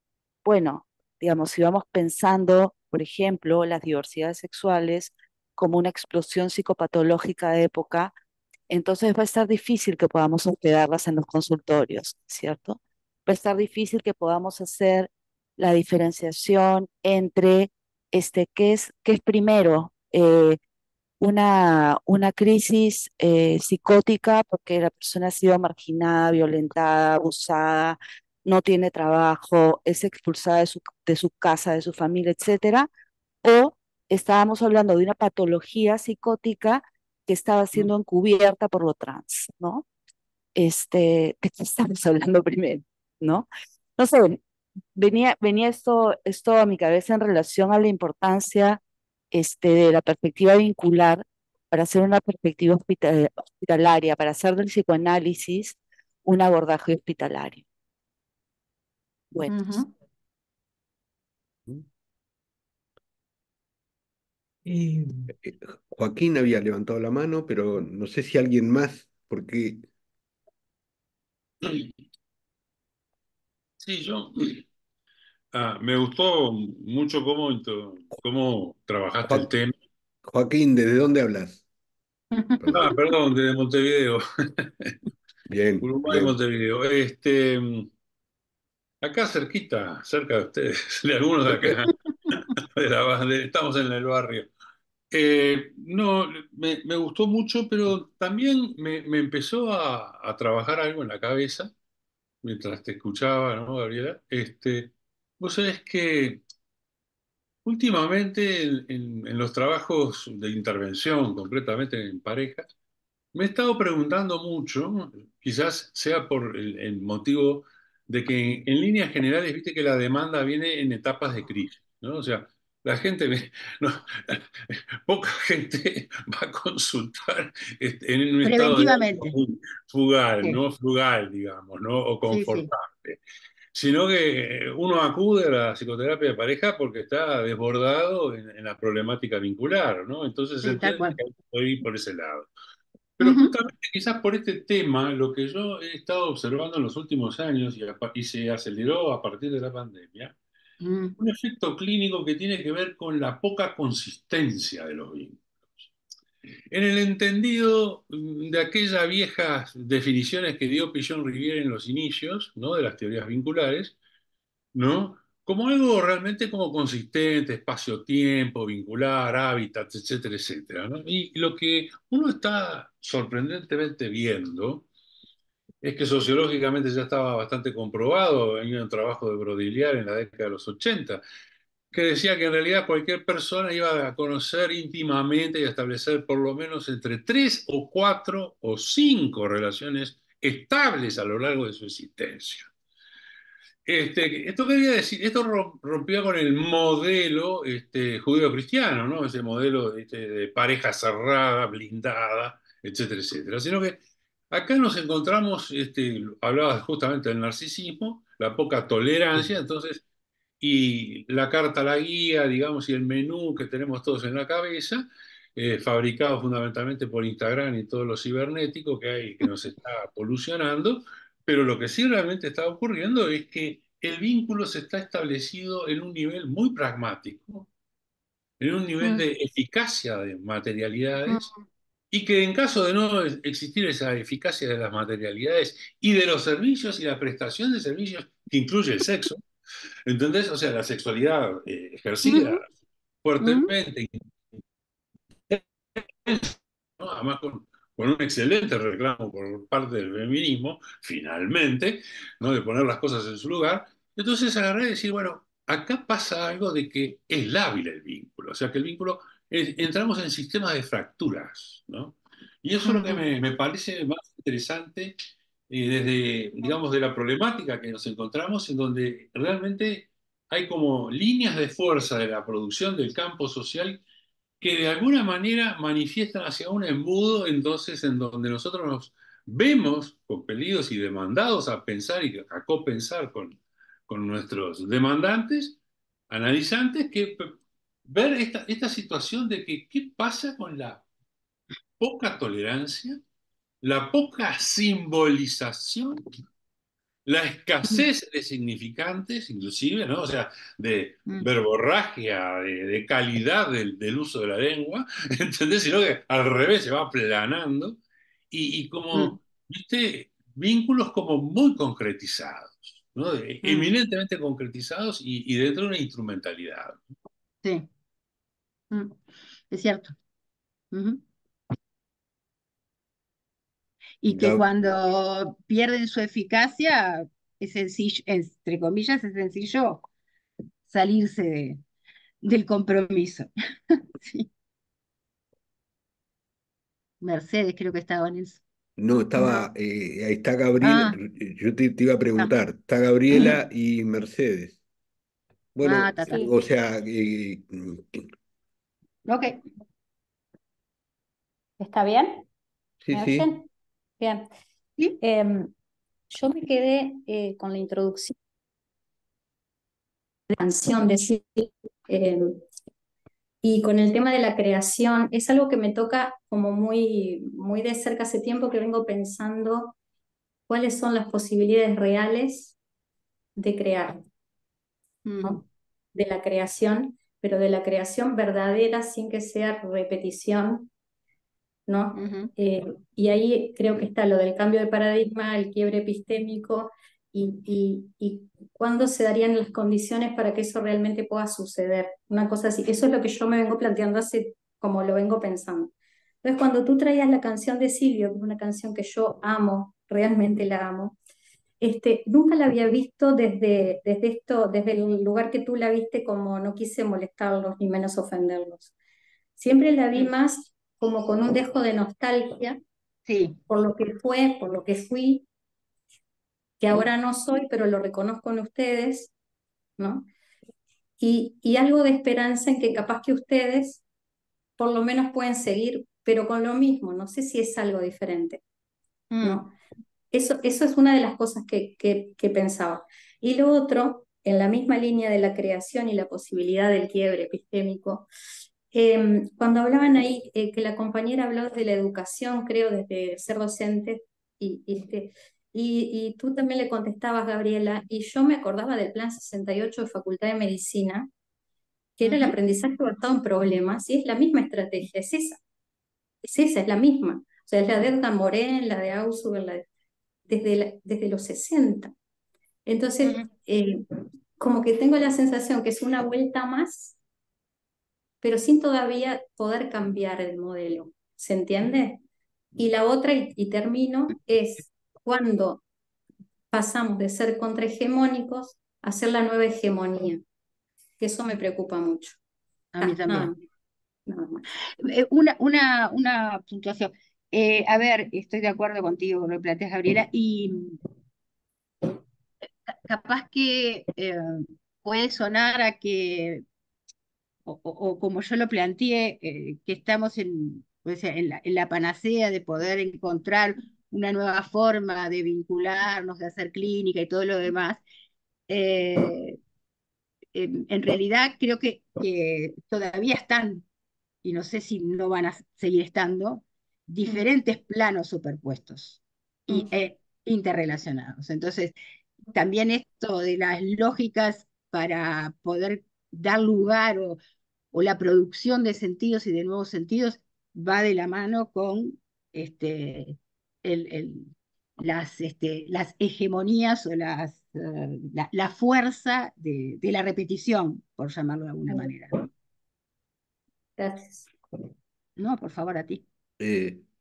bueno, digamos, si vamos pensando, por ejemplo, las diversidades sexuales como una explosión psicopatológica de época, entonces va a estar difícil que podamos hospedarlas en los consultorios, ¿cierto? Va a estar difícil que podamos hacer la diferenciación entre qué es primero, una crisis psicótica porque la persona ha sido marginada, violentada, abusada, no tiene trabajo, es expulsada de su casa, de su familia, etcétera, o estábamos hablando de una patología psicótica que estaba siendo encubierta por lo trans, ¿no? ¿De qué estamos hablando primero? ¿No? No sé, venía esto a mi cabeza en relación a la importancia de la perspectiva vincular para hacer una perspectiva hospitalaria, para hacer del psicoanálisis un abordaje hospitalario. Bueno, Ujú. Eh, Joaquín había levantado la mano, pero no sé si alguien más, porque Sí, me gustó mucho cómo trabajaste el Joa- tema. Joaquín, ¿desde dónde hablas? Perdón. Perdón, de Montevideo, Bien, Uruguay, bien. Montevideo. Acá cerquita, cerca de ustedes, de algunos de acá, estamos en el barrio. No, me gustó mucho, pero también me empezó a trabajar algo en la cabeza mientras te escuchaba, ¿no, Gabriela? Vos sabés que últimamente en los trabajos de intervención, concretamente en parejas, me he estado preguntando mucho, quizás sea por el motivo de que en líneas generales, viste que la demanda viene en etapas de crisis, ¿no? O sea, la gente, no, poca gente va a consultar en un estado de Preventivamente. ánimo fugal, Sí, ¿no? Frugal, digamos, ¿no? O sí, sí, confortable, sino que uno acude a la psicoterapia de pareja porque está desbordado en la problemática vincular, ¿no? Entonces sí, tal entiende cual. que hay que ir por ese lado. Pero Ujú, justamente quizás por este tema, lo que yo he estado observando en los últimos años y se aceleró a partir de la pandemia, mm, un efecto clínico que tiene que ver con la poca consistencia de los vínculos. En el entendido de aquellas viejas definiciones que dio Pichon Rivière en los inicios, ¿no? De las teorías vinculares, ¿no? Como algo realmente como consistente, espacio-tiempo, vincular, hábitats, etcétera, etcétera, ¿no? Y lo que uno está sorprendentemente viendo es que sociológicamente ya estaba bastante comprobado, venía un trabajo de Brodiliar en la década de los 80, que decía que en realidad cualquier persona iba a conocer íntimamente y a establecer por lo menos entre tres o cuatro o cinco relaciones estables a lo largo de su existencia. Esto quería decir, esto rompía con el modelo judío-cristiano, ¿no? Ese modelo de pareja cerrada, blindada, etcétera, etcétera. Sino que acá nos encontramos, hablabas justamente del narcisismo, la poca tolerancia, entonces, y la carta, la guía, digamos, y el menú que tenemos todos en la cabeza, fabricado fundamentalmente por Instagram y todo lo cibernético que hay, que nos está polucionando, pero lo que sí realmente está ocurriendo es que el vínculo se está establecido en un nivel muy pragmático, en un nivel mm, de eficacia de materialidades, mm, y que en caso de no existir esa eficacia de las materialidades y de los servicios y la prestación de servicios que incluye el sexo, ¿entendés? O sea, la sexualidad ujú, ejercida ujú, fuertemente, ¿no? Además con un excelente reclamo por parte del feminismo, finalmente, ¿no? De poner las cosas en su lugar. Entonces agarré y decir, bueno, acá pasa algo de que es lábil el vínculo, o sea que el vínculo, entramos en sistemas de fracturas, ¿no? Y eso es lo que mm, me parece más interesante desde, digamos, de la problemática que nos encontramos, en donde realmente hay como líneas de fuerza de la producción del campo social que de alguna manera manifiestan hacia un embudo, entonces en donde nosotros nos vemos compelidos y demandados a pensar y a copensar con nuestros demandantes, analizantes, que ver esta situación de que qué pasa con la poca tolerancia, la poca simbolización, la mm, escasez de significantes, inclusive, ¿no? O sea, de mm, verborragia, de calidad del uso de la lengua, ¿entendés? Sino que al revés se va aplanando y mm, como, viste, vínculos como muy concretizados, ¿no? mm, Eminentemente concretizados y dentro de una instrumentalidad. sí, mm, es cierto. Ujú. Y que Gab- cuando pierden su eficacia, es sencillo, entre comillas, es sencillo salirse del compromiso. Sí. Mercedes creo que estaba en eso. no, No. ahí está Gabriela, Ah, yo te iba a ah, preguntar, está Gabriela y Mercedes. ah, Bueno, ta, ta. Sí, o sea, Ok. ¿está bien? sí, ¿Me sí, oyen? Bien. Sí. Yo me quedé con la introducción de la canción, decir, Y con el tema de la creación, es algo que me toca como muy, muy de cerca hace tiempo que vengo pensando cuáles son las posibilidades reales de crear, Mm, ¿no? De la creación, pero de la creación verdadera sin que sea repetición, ¿no? ujú, Y ahí creo que está lo del cambio de paradigma, el quiebre epistémico y cuándo se darían las condiciones para que eso realmente pueda suceder. Una cosa así, eso es lo que yo me vengo planteando hace como lo vengo pensando. Entonces, cuando tú traías la canción de Silvio, que es una canción que yo amo, realmente la amo, nunca la había visto desde el lugar que tú la viste, como no quise molestarlos ni menos ofenderlos. Siempre la vi mm, más como con un dejo de nostalgia sí. por lo que fue, por lo que fui, que Mm, ahora no soy, pero lo reconozco en ustedes, ¿no? Y algo de esperanza en que capaz que ustedes por lo menos pueden seguir, pero con lo mismo, no sé si es algo diferente, mm, ¿no? Eso es una de las cosas que pensaba. Y lo otro, en la misma línea de la creación y la posibilidad del quiebre epistémico, cuando hablaban ahí, que la compañera habló de la educación, creo, desde ser docente, y, y, este, y tú también le contestabas, Gabriela, y yo me acordaba del Plan 68 de Facultad de Medicina, que era el ujú, aprendizaje basado en problemas, y es la misma estrategia, es esa, es la misma. O sea, es la de Edgar Morin, la de Ausubel, desde los 60. Entonces, ujú, como que tengo la sensación que es una vuelta más, pero sin todavía poder cambiar el modelo. ¿Se entiende? Y la otra, y termino, es cuando pasamos de ser contrahegemónicos a ser la nueva hegemonía, que eso me preocupa mucho. a mí Nada también. más, nada más. Una puntuación. A ver, estoy de acuerdo contigo con lo que planteas, Gabriela, y capaz que puede sonar a que, o como yo lo planteé, que estamos pues, en la panacea de poder encontrar una nueva forma de vincularnos, de hacer clínica y todo lo demás. Eh, en realidad creo que todavía están, y no sé si no van a seguir estando, Mm, diferentes planos superpuestos mm, interrelacionados. Entonces, también esto de las lógicas para poder dar lugar o la producción de sentidos y de nuevos sentidos va de la mano con este, el, el- las hegemonías o la fuerza de la repetición, por llamarlo de alguna mm. manera, ¿no? Gracias. No, por favor, a ti.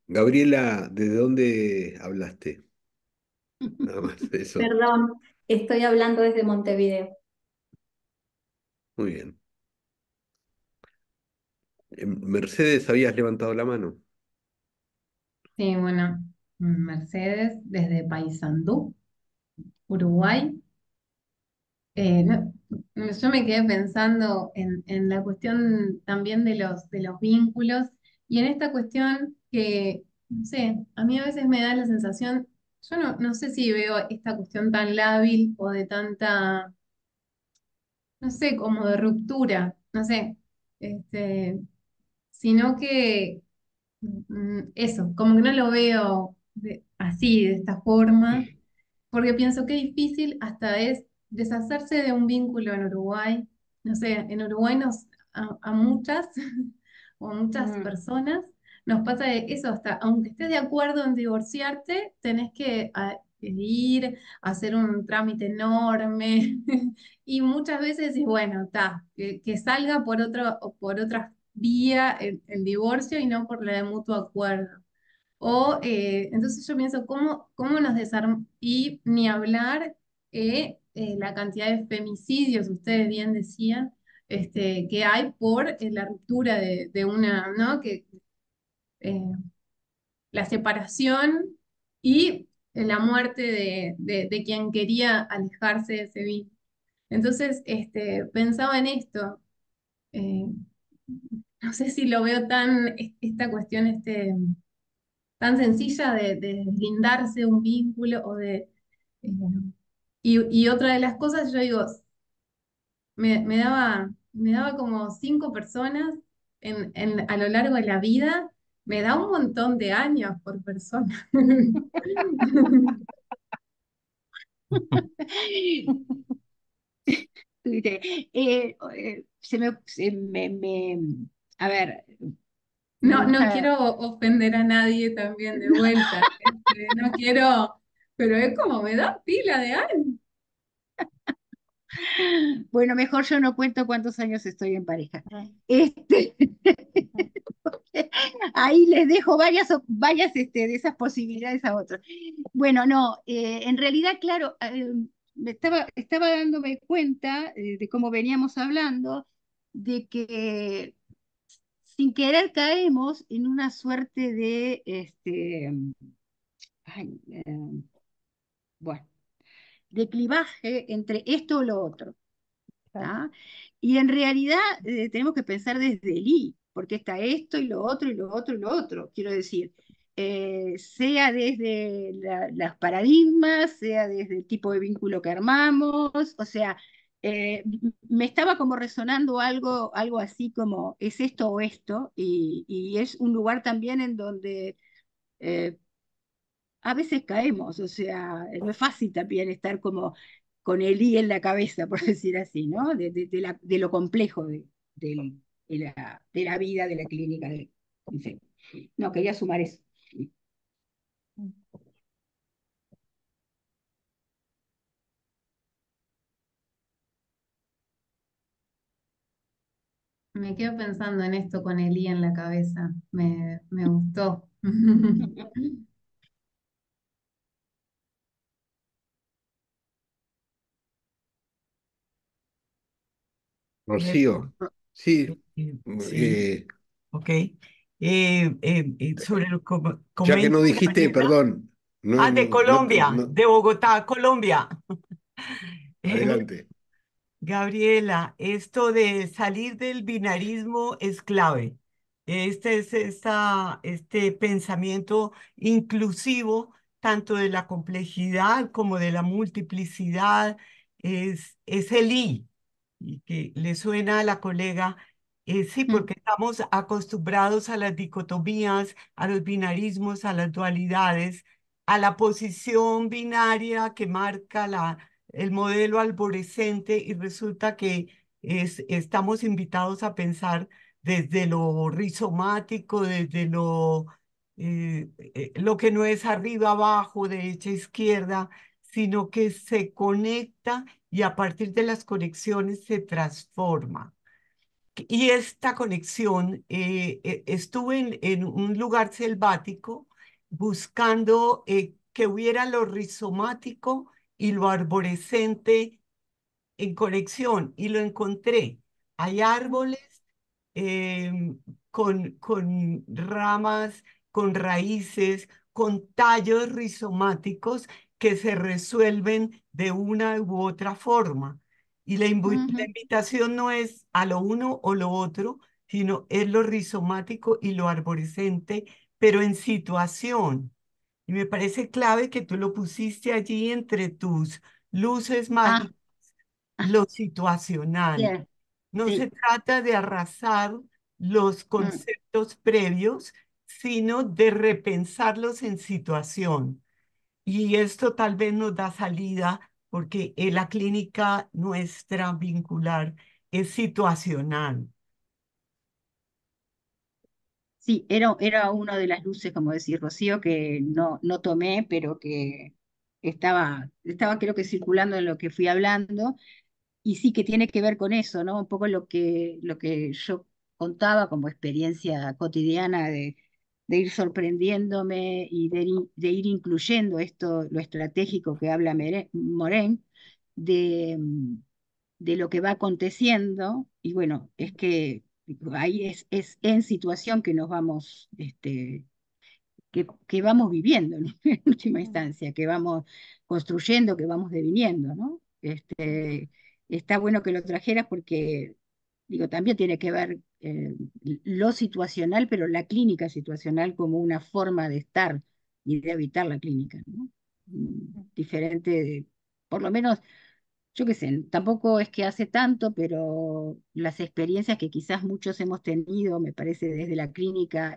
Gabriela, ¿de dónde hablaste? Nada más eso. Perdón, estoy hablando desde Montevideo. Muy bien. Mercedes, habías levantado la mano. Sí, bueno, Mercedes desde Paysandú, Uruguay. Yo me quedé pensando en la cuestión también de los vínculos y en esta cuestión que, no sé, a mí a veces me da la sensación, yo no sé si veo esta cuestión tan lábil o de tanta, no sé, como de ruptura, no sé, este, sino que eso, como que no lo veo así, de esta forma, porque pienso que difícil hasta es deshacerse de un vínculo en Uruguay. No sé, en Uruguay a muchas o a muchas Mm, personas nos pasa eso, hasta aunque estés de acuerdo en divorciarte, tenés que ir a hacer un trámite enorme y muchas veces decís, bueno, está, que salga por por otra vía el divorcio y no por la de mutuo acuerdo. O entonces yo pienso, cómo nos desarmamos? Y ni hablar la cantidad de femicidios, ustedes bien decían, que hay por la ruptura de una, ¿no? Eh, la separación y la muerte de quien quería alejarse de ese vínculo. Entonces, pensaba en esto. eh, no sé si lo veo esta cuestión, tan sencilla de deslindarse de un vínculo eh, y otra de las cosas, yo digo, me daba como cinco personas a lo largo de la vida, me da un montón de años por persona. Tuviste, a ver, me No gusta. quiero ofender a nadie también de vuelta. No quiero, pero es como me da pila de años. Bueno, mejor yo no cuento cuántos años estoy en pareja. Este, ahí les dejo varias de esas posibilidades a otros. Bueno, no, en realidad, claro, estaba dándome cuenta de cómo veníamos hablando, de que sin querer caemos en una suerte de, ay, bueno, de clivaje entre esto o lo otro. ¿Tá? Y en realidad tenemos que pensar desde el I, porque está esto y lo otro y lo otro y lo otro. Quiero decir, sea desde los paradigmas, sea desde el tipo de vínculo que armamos, o sea, me estaba como resonando algo así como es esto o esto, y es un lugar también en donde eh, a veces caemos, o sea, no es fácil también estar como con el I en la cabeza, por decir así, ¿no? De lo complejo de la vida, de la clínica. En fin. No, quería sumar eso. Me quedo pensando en esto con el I en la cabeza. Me gustó. Rocío, sí, Sí, eh, ok. Sobre lo que ya que no comenta dijiste, Gabriela. perdón, no, Ah, de Colombia, no, de Bogotá, Colombia. adelante. Gabriela, esto de salir del binarismo es clave. Este pensamiento inclusivo, tanto de la complejidad como de la multiplicidad, es el I. Y que le suena a la colega, sí, Mm, porque estamos acostumbrados a las dicotomías, a los binarismos, a las dualidades, a la posición binaria que marca el modelo arborescente y resulta que estamos invitados a pensar desde lo rizomático, desde lo que no es arriba, abajo, derecha, izquierda, sino que se conecta y a partir de las conexiones se transforma. Y esta conexión, estuve en un lugar selvático buscando que hubiera lo rizomático y lo arborescente en conexión y lo encontré. Hay árboles con ramas, con raíces, con tallos rizomáticos que se resuelven de una u otra forma. Y la ujú. invitación no es a lo uno o lo otro, sino es lo rizomático y lo arborescente, pero en situación. Y me parece clave que tú lo pusiste allí entre tus luces Ah, mágicas, lo situacional. bien, No se sí. trata de arrasar los Mm. conceptos previos, sino de repensarlos en situación. Y esto tal vez nos da salida porque la clínica nuestra vincular es situacional. Sí, era una de las luces, como decía Rocío, que no tomé, pero que estaba creo que circulando en lo que fui hablando, y sí que tiene que ver con eso, ¿no? Un poco lo que yo contaba como experiencia cotidiana de ir sorprendiéndome y de ir incluyendo esto, lo estratégico que habla Moren, de, de lo que va aconteciendo, y bueno, es que ahí es en situación que nos vamos, que vamos viviendo, ¿no? En última instancia, que vamos construyendo, que vamos deviniendo, ¿no? Está bueno que lo trajeras porque, digo, también tiene que ver lo situacional, pero la clínica situacional como una forma de estar y de habitar la clínica, ¿no? Diferente, por lo menos yo qué sé, tampoco es que hace tanto, pero las experiencias que quizás muchos hemos tenido, me parece, desde la clínica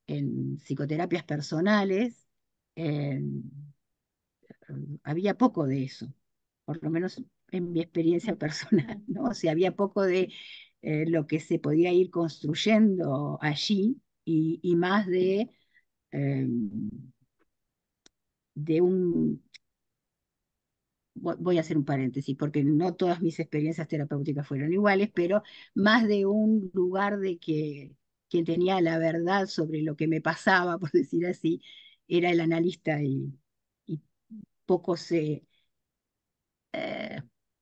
en psicoterapias personales, eh, había poco de eso, por lo menos en mi experiencia personal, ¿no? O sea, había poco de lo que se podía ir construyendo allí y más eh, de un, voy a hacer un paréntesis, porque no todas mis experiencias terapéuticas fueron iguales, pero más de un lugar de que quien tenía la verdad sobre lo que me pasaba, por decir así, era el analista y poco se,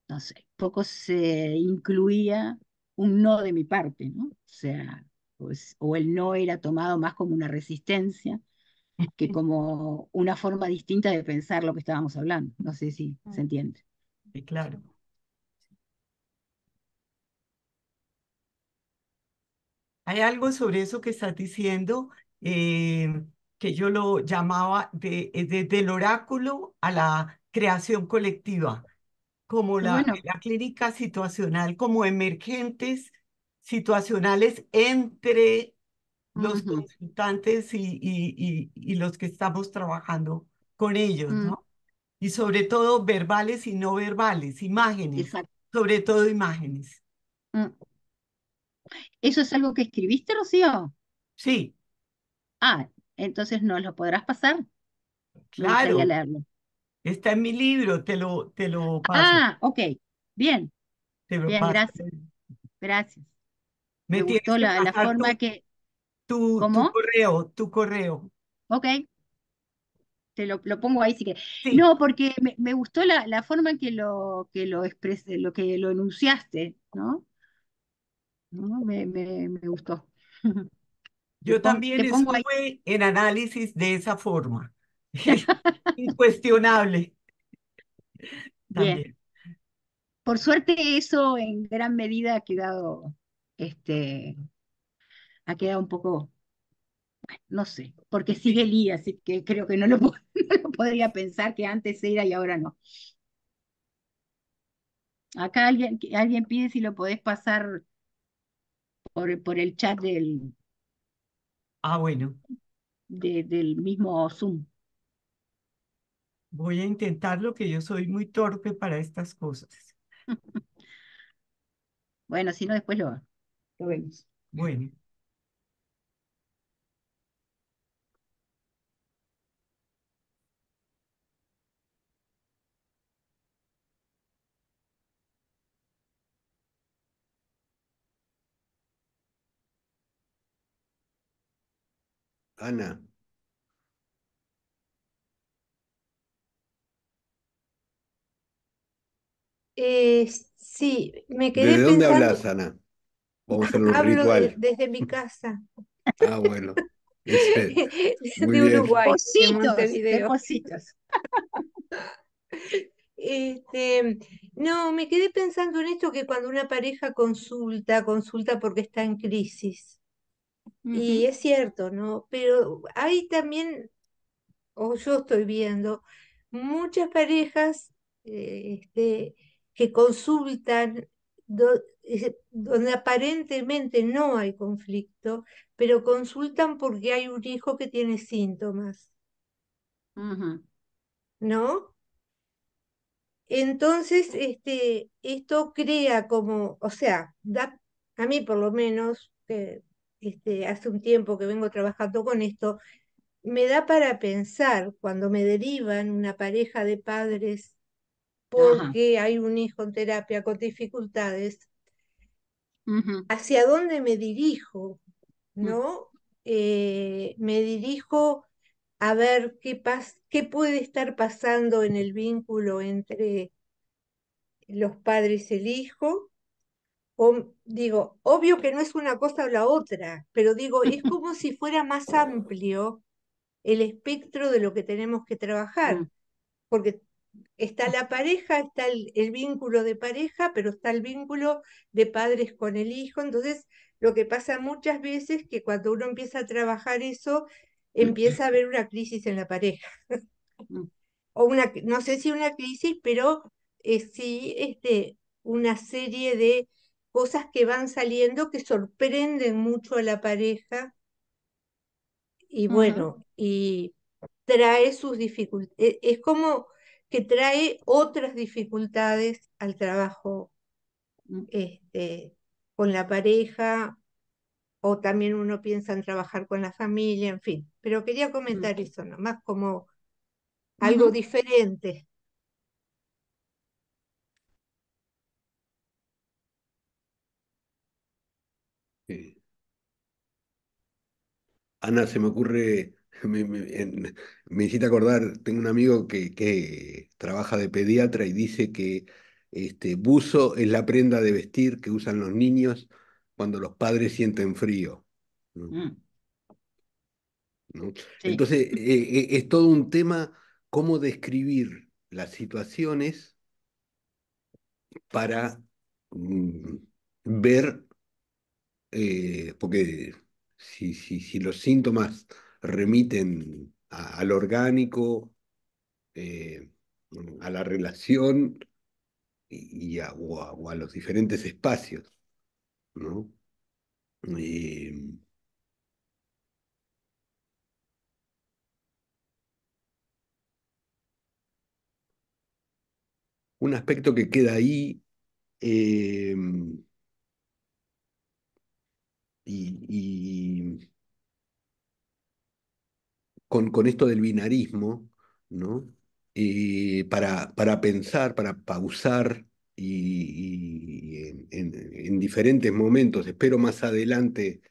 no sé, poco se incluía un no de mi parte, ¿no? O sea, pues, o el no era tomado más como una resistencia que como una forma distinta de pensar lo que estábamos hablando. No sé si se entiende. Sí, claro. Hay algo sobre eso que estás diciendo, que yo lo llamaba del oráculo a la creación colectiva, como Qué bueno. la clínica situacional, como emergentes situacionales entre los Ujú, consultantes y los que estamos trabajando con ellos, mm, ¿no? Y sobre todo verbales y no verbales, imágenes, exacto. sobre todo imágenes. Mm. ¿Eso es algo que escribiste, Rocío? Sí, Ah, entonces nos lo podrás pasar. Me gustaría claro, leerlo. está en mi libro, te lo paso, Ah, ok. Bien, te lo bien, paso. gracias. Gracias. Me Me tienes gustó que la pasar forma que... tu ¿Cómo? correo, tu correo. Ok, te lo pongo ahí si quieres. Sí, No, porque me gustó la forma en que lo expresé, lo que lo enunciaste, ¿no? ¿No? Me gustó. yo también Te pongo ahí. estuve en análisis de esa forma. Incuestionable Bien. también. Por suerte eso en gran medida este, ha quedado un poco, no sé, porque sigue Sí. Lía, así que creo que no lo, no lo podría pensar que antes era y ahora no. Acá alguien pide si lo podés pasar por el chat Ah, bueno, del mismo Zoom. voy a intentarlo, que yo soy muy torpe para estas cosas. Bueno, si no, después lo vemos. Bueno, Ana, Sí, me quedé ¿desde dónde pensando, hablas, Ana? Vamos a hacer un hablo ritual. desde mi casa, Ah, bueno. Ese, muy de bien. Uruguay, de De Montevideo. positos. Este, no, me quedé pensando en esto que cuando una pareja consulta, consulta porque está en crisis. Y Ujú, es cierto, ¿no? Pero hay también, o yo estoy viendo, muchas parejas que consultan donde aparentemente no hay conflicto, pero consultan porque hay un hijo que tiene síntomas, ujú, ¿no? Entonces, esto crea como, o sea, a mí por lo menos, hace un tiempo que vengo trabajando con esto, me da para pensar cuando me derivan una pareja de padres ajá, porque hay un hijo en terapia con dificultades, ujú, ¿hacia dónde me dirijo? mm, ¿No? Me dirijo a ver qué puede estar pasando en el vínculo entre los padres y el hijo. O digo, obvio que no es una cosa o la otra, pero digo, es como si fuera más amplio el espectro de lo que tenemos que trabajar, mm, porque está la pareja, está el vínculo de pareja, pero está el vínculo de padres con el hijo. Entonces, lo que pasa muchas veces que cuando uno empieza a trabajar eso, empieza a haber una crisis en la pareja, mm, o una, no sé si una crisis, pero sí, una serie de cosas que van saliendo que sorprenden mucho a la pareja y bueno, y trae sus dificultades. Es como que trae otras dificultades al trabajo con la pareja, o también uno piensa en trabajar con la familia, en fin. Pero quería comentar eso, nomás como algo diferente. Sí. Ana, se me ocurre, me hiciste acordar, tengo un amigo que trabaja de pediatra y dice que buzo es la prenda de vestir que usan los niños cuando los padres sienten frío, ¿no? ¿No? Sí. Entonces, es todo un tema cómo describir las situaciones para mm, ver, porque si los síntomas remiten al orgánico, eh, a la relación o a los diferentes espacios, ¿no? Eh, un aspecto que queda ahí, eh, y con esto del binarismo, ¿no? Para pensar, para pausar y en diferentes momentos, espero más adelante,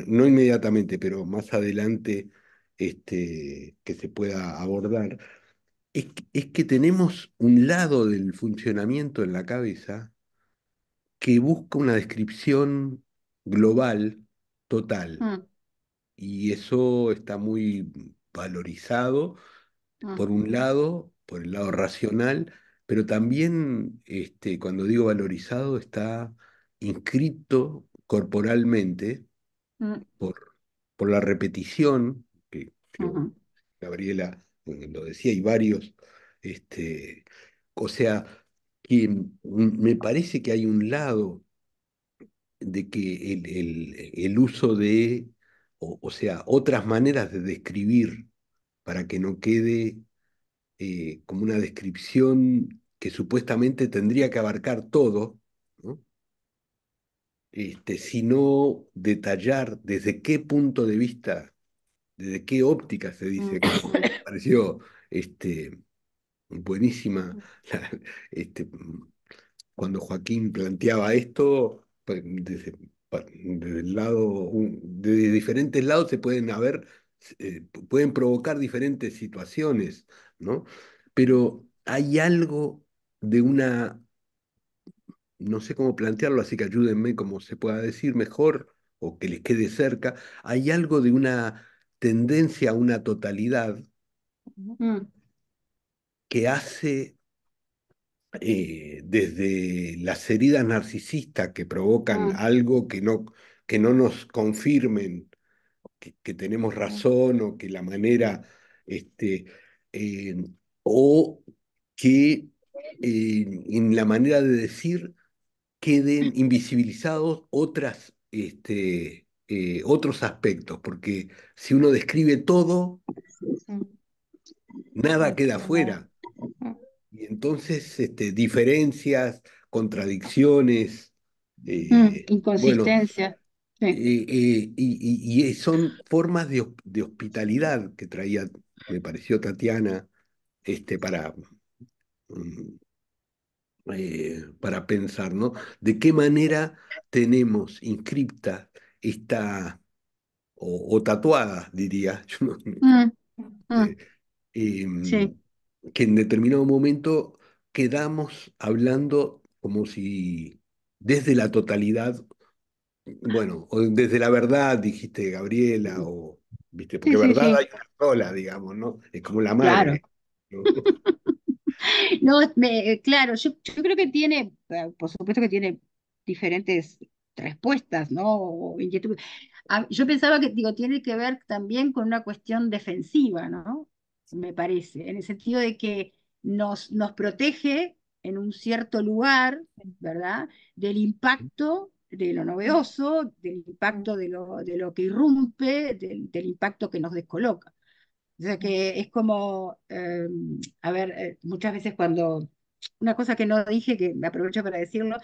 no inmediatamente, pero más adelante que se pueda abordar, es que tenemos un lado del funcionamiento en la cabeza que busca una descripción global, total, y eso está muy valorizado, por un lado, por el lado racional, pero también, cuando digo valorizado, está inscrito corporalmente por, por la repetición, que creo Gabriela lo decía, y varios, este, o sea, que me parece que hay un lado de que el uso de, o sea, otras maneras de describir para que no quede como una descripción que supuestamente tendría que abarcar todo, ¿no? Sino detallar desde qué punto de vista, desde qué óptica se dice, como me pareció buenísima la- este, cuando Joaquín planteaba esto, pues, desde el lado, de diferentes lados se pueden haber, pueden provocar diferentes situaciones, ¿no? Pero hay algo de una, no sé cómo plantearlo, así que ayúdenme como se pueda decir mejor o que les quede cerca, hay algo de una tendencia a una totalidad que hace desde las heridas narcisistas que provocan algo que no nos confirmen que tenemos razón o que la manera, este, eh, o que en la manera de decir queden invisibilizados otros aspectos, porque si uno describe todo, nada queda afuera. Y entonces, diferencias, contradicciones, bueno, Inconsistencia. Sí. y son formas de hospitalidad que traía, me pareció Tatiana, para, mm, para pensar, ¿no? De qué manera tenemos inscripta esta, o tatuada, diría, yo Mm, mm, eh, em, sí. que en determinado momento quedamos hablando como si desde la totalidad, bueno, o desde la verdad, dijiste Gabriela, o, viste, porque Sí, sí, verdad sí. hay una sola, digamos, ¿no? Es como la Claro. madre, ¿no? No, claro, yo creo que tiene, por supuesto que tiene diferentes respuestas, ¿no? O inquietudes. Yo pensaba que, digo, tiene que ver también con una cuestión defensiva, ¿no? Me parece, en el sentido de que nos protege en un cierto lugar, ¿verdad? Del impacto de lo novedoso, del impacto de lo que irrumpe, del impacto que nos descoloca. O sea que es como, a ver, muchas veces cuando, una cosa que no dije, que me aprovecho para decirlo,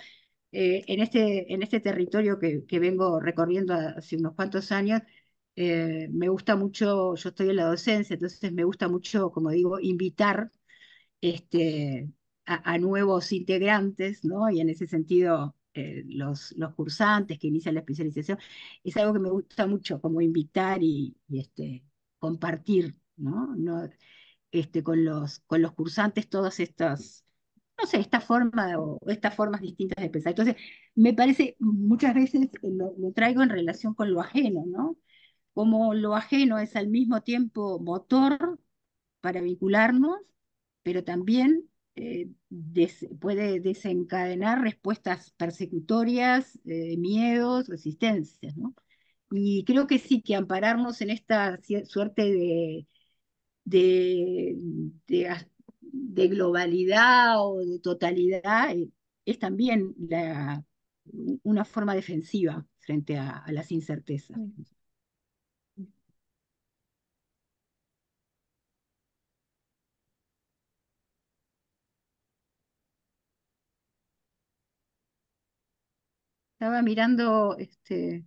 en este territorio que vengo recorriendo hace unos cuantos años, me gusta mucho, yo estoy en la docencia, entonces me gusta mucho, como digo, invitar a nuevos integrantes, ¿no? Y en ese sentido, los cursantes que inician la especialización, es algo que me gusta mucho, como invitar y compartir, ¿no? No, con los cursantes todas estas, no sé, esta forma o estas formas distintas de pensar. Entonces, me parece, muchas veces lo traigo en relación con lo ajeno, ¿no? Como lo ajeno es al mismo tiempo motor para vincularnos, pero también puede desencadenar respuestas persecutorias, miedos, resistencias, ¿no? Y creo que sí, que ampararnos en esta suerte de, de, as- de globalidad o de totalidad es también una forma defensiva frente a las incertezas. Estaba mirando en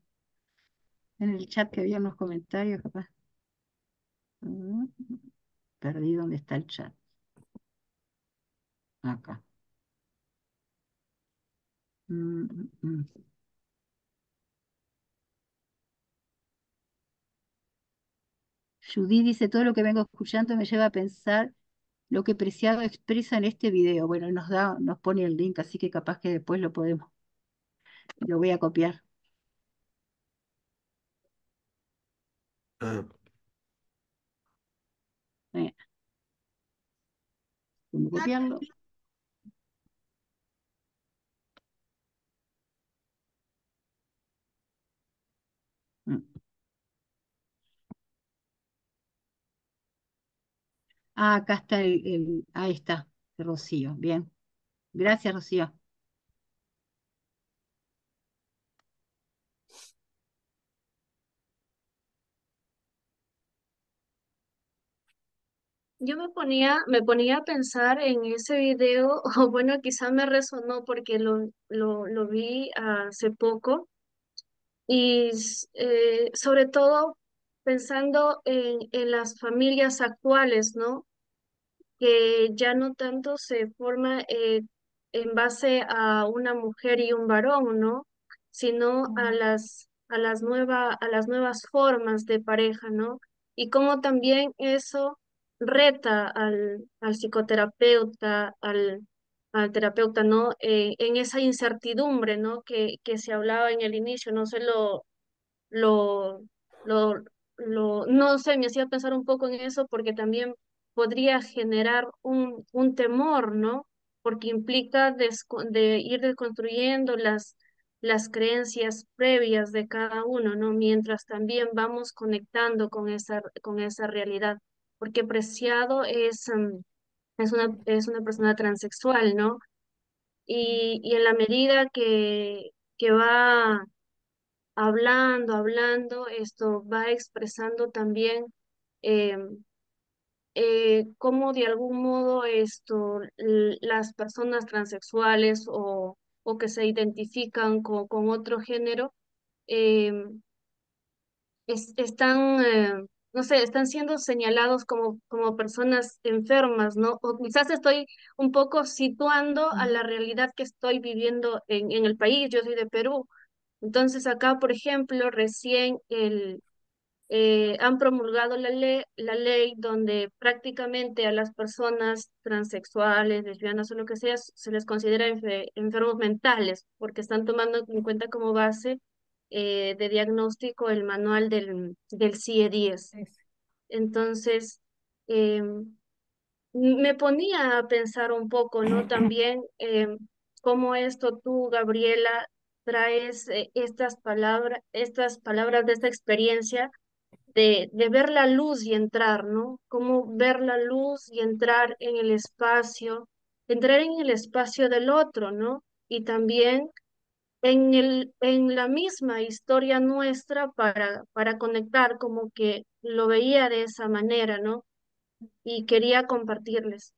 el chat que había unos comentarios, capaz. Mm, Perdí dónde está el chat. Acá. Mm, mm, mm. Judy dice, todo lo que vengo escuchando me lleva a pensar lo que Preciado expresa en este video. Bueno, nos pone el link, así que capaz que después lo voy a copiar. Ah, Eh, ¿Cómo copiarlo? Mm. Acá está ahí está, Rocío. Bien. Gracias, Rocío. Yo me ponía a pensar en ese video, o bueno, quizá me resonó porque lo vi hace poco, y sobre todo pensando en las familias actuales, ¿no? Que ya no tanto se forma en base a una mujer y un varón, ¿no? Sino a las nuevas formas de pareja, ¿no? Y cómo también eso reta al psicoterapeuta, al terapeuta, ¿no? En esa incertidumbre, ¿no? Que se hablaba en el inicio, no sé, lo, lo, no sé, me hacía pensar un poco en eso porque también podría generar un temor, ¿no? Porque implica de ir desconstruyendo las creencias previas de cada uno, ¿no? Mientras también vamos conectando con esa realidad. Porque Preciado es una persona transexual, ¿no? Y en la medida que va hablando, esto va expresando también eh, cómo de algún modo las personas transexuales o que se identifican con otro género eh, están, no sé, están siendo señalados como personas enfermas, ¿no? O quizás estoy un poco situando a la realidad que estoy viviendo en el país. Yo soy de Perú. Entonces acá, por ejemplo, recién han promulgado la ley donde prácticamente a las personas transexuales, lesbianas o lo que sea, se les considera enfermos mentales, porque están tomando en cuenta como base de diagnóstico el manual del CIE-10. Entonces, eh, me ponía a pensar un poco, ¿no? También cómo esto tú, Gabriela, traes estas palabras de esta experiencia de ver la luz y entrar, ¿no? Cómo ver la luz y entrar en el espacio entrar en el espacio del otro, ¿no? Y también en la misma historia nuestra para conectar, como que lo veía de esa manera, ¿no? Y quería compartirles.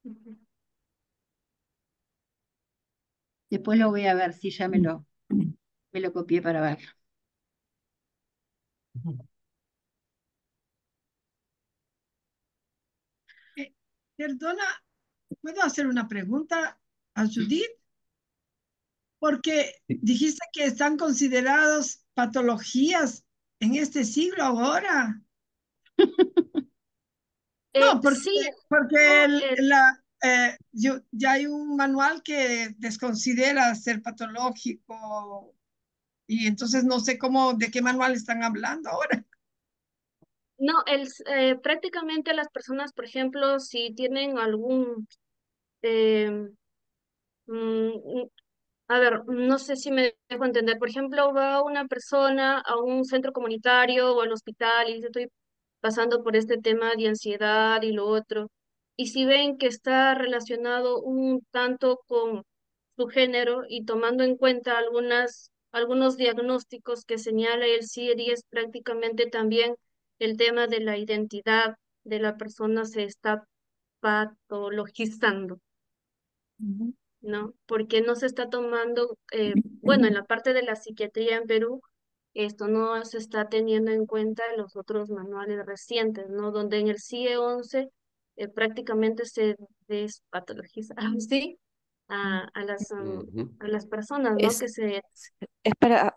Ujú. Después lo voy a ver si ya me lo copié para verlo. Perdona, ¿puedo hacer una pregunta a Judith? Porque dijiste que están considerados patologías en este siglo ahora. No, Sí, porque no, ya hay un manual que desconsidera ser patológico y entonces no sé de qué manual están hablando ahora. no, prácticamente las personas, por ejemplo, si tienen algún, eh, mm, a ver, no sé si me dejo entender. Por ejemplo, va una persona a un centro comunitario o al hospital y dice, estoy pasando por este tema de ansiedad y lo otro. Y si ven que está relacionado un tanto con su género y tomando en cuenta algunos diagnósticos que señala el CIE-10, es prácticamente también el tema de la identidad de la persona se está patologizando. ¿No? Porque no se está tomando, bueno, en la parte de la psiquiatría en Perú, esto no se está teniendo en cuenta en los otros manuales recientes, ¿no? Donde en el CIE-11 prácticamente se despatologiza, ¿sí? Ujú. A las personas, ¿no? Es, Que se... es para,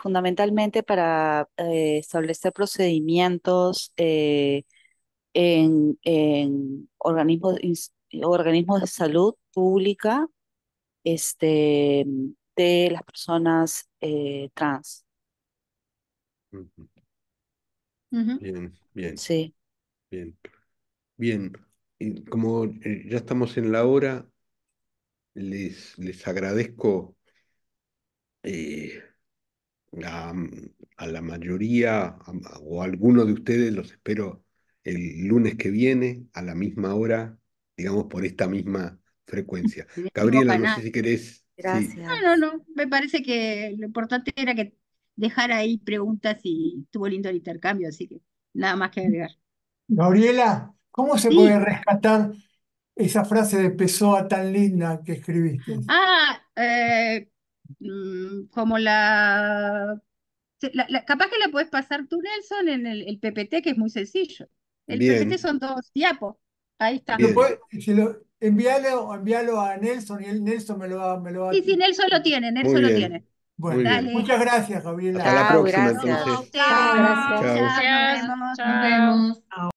fundamentalmente para establecer procedimientos en organismos de salud pública de las personas trans. Ujú. Ujú. Bien, bien, Sí. bien, bien. Y como ya estamos en la hora, les agradezco eh, a, a la mayoría o a alguno de ustedes, los espero el lunes que viene a la misma hora, digamos por esta misma frecuencia. En el mismo Gabriela, no sé canal. si querés, sí, Gracias. No, me parece que lo importante era que dejar ahí preguntas y estuvo lindo el intercambio, así que nada más que agregar. Gabriela, ¿cómo se puede Sí, rescatar esa frase de Pessoa tan linda que escribiste? como capaz que la puedes pasar tú, Nelson, en el PPT, que es muy sencillo. El PPT bien, son 2 diapos. Ahí está. bien. Envíalo a Nelson y Nelson me lo va. Sí, sí, Muy Nelson lo bien, tiene. muy Bueno, bien. Dale. muchas gracias, Hasta Gabriela. la Chao, próxima gracias. No, a entonces. ustedes. Chao, Chao, gracias. Chao. chao, nos Gracias. vemos. Nos Chao. vemos.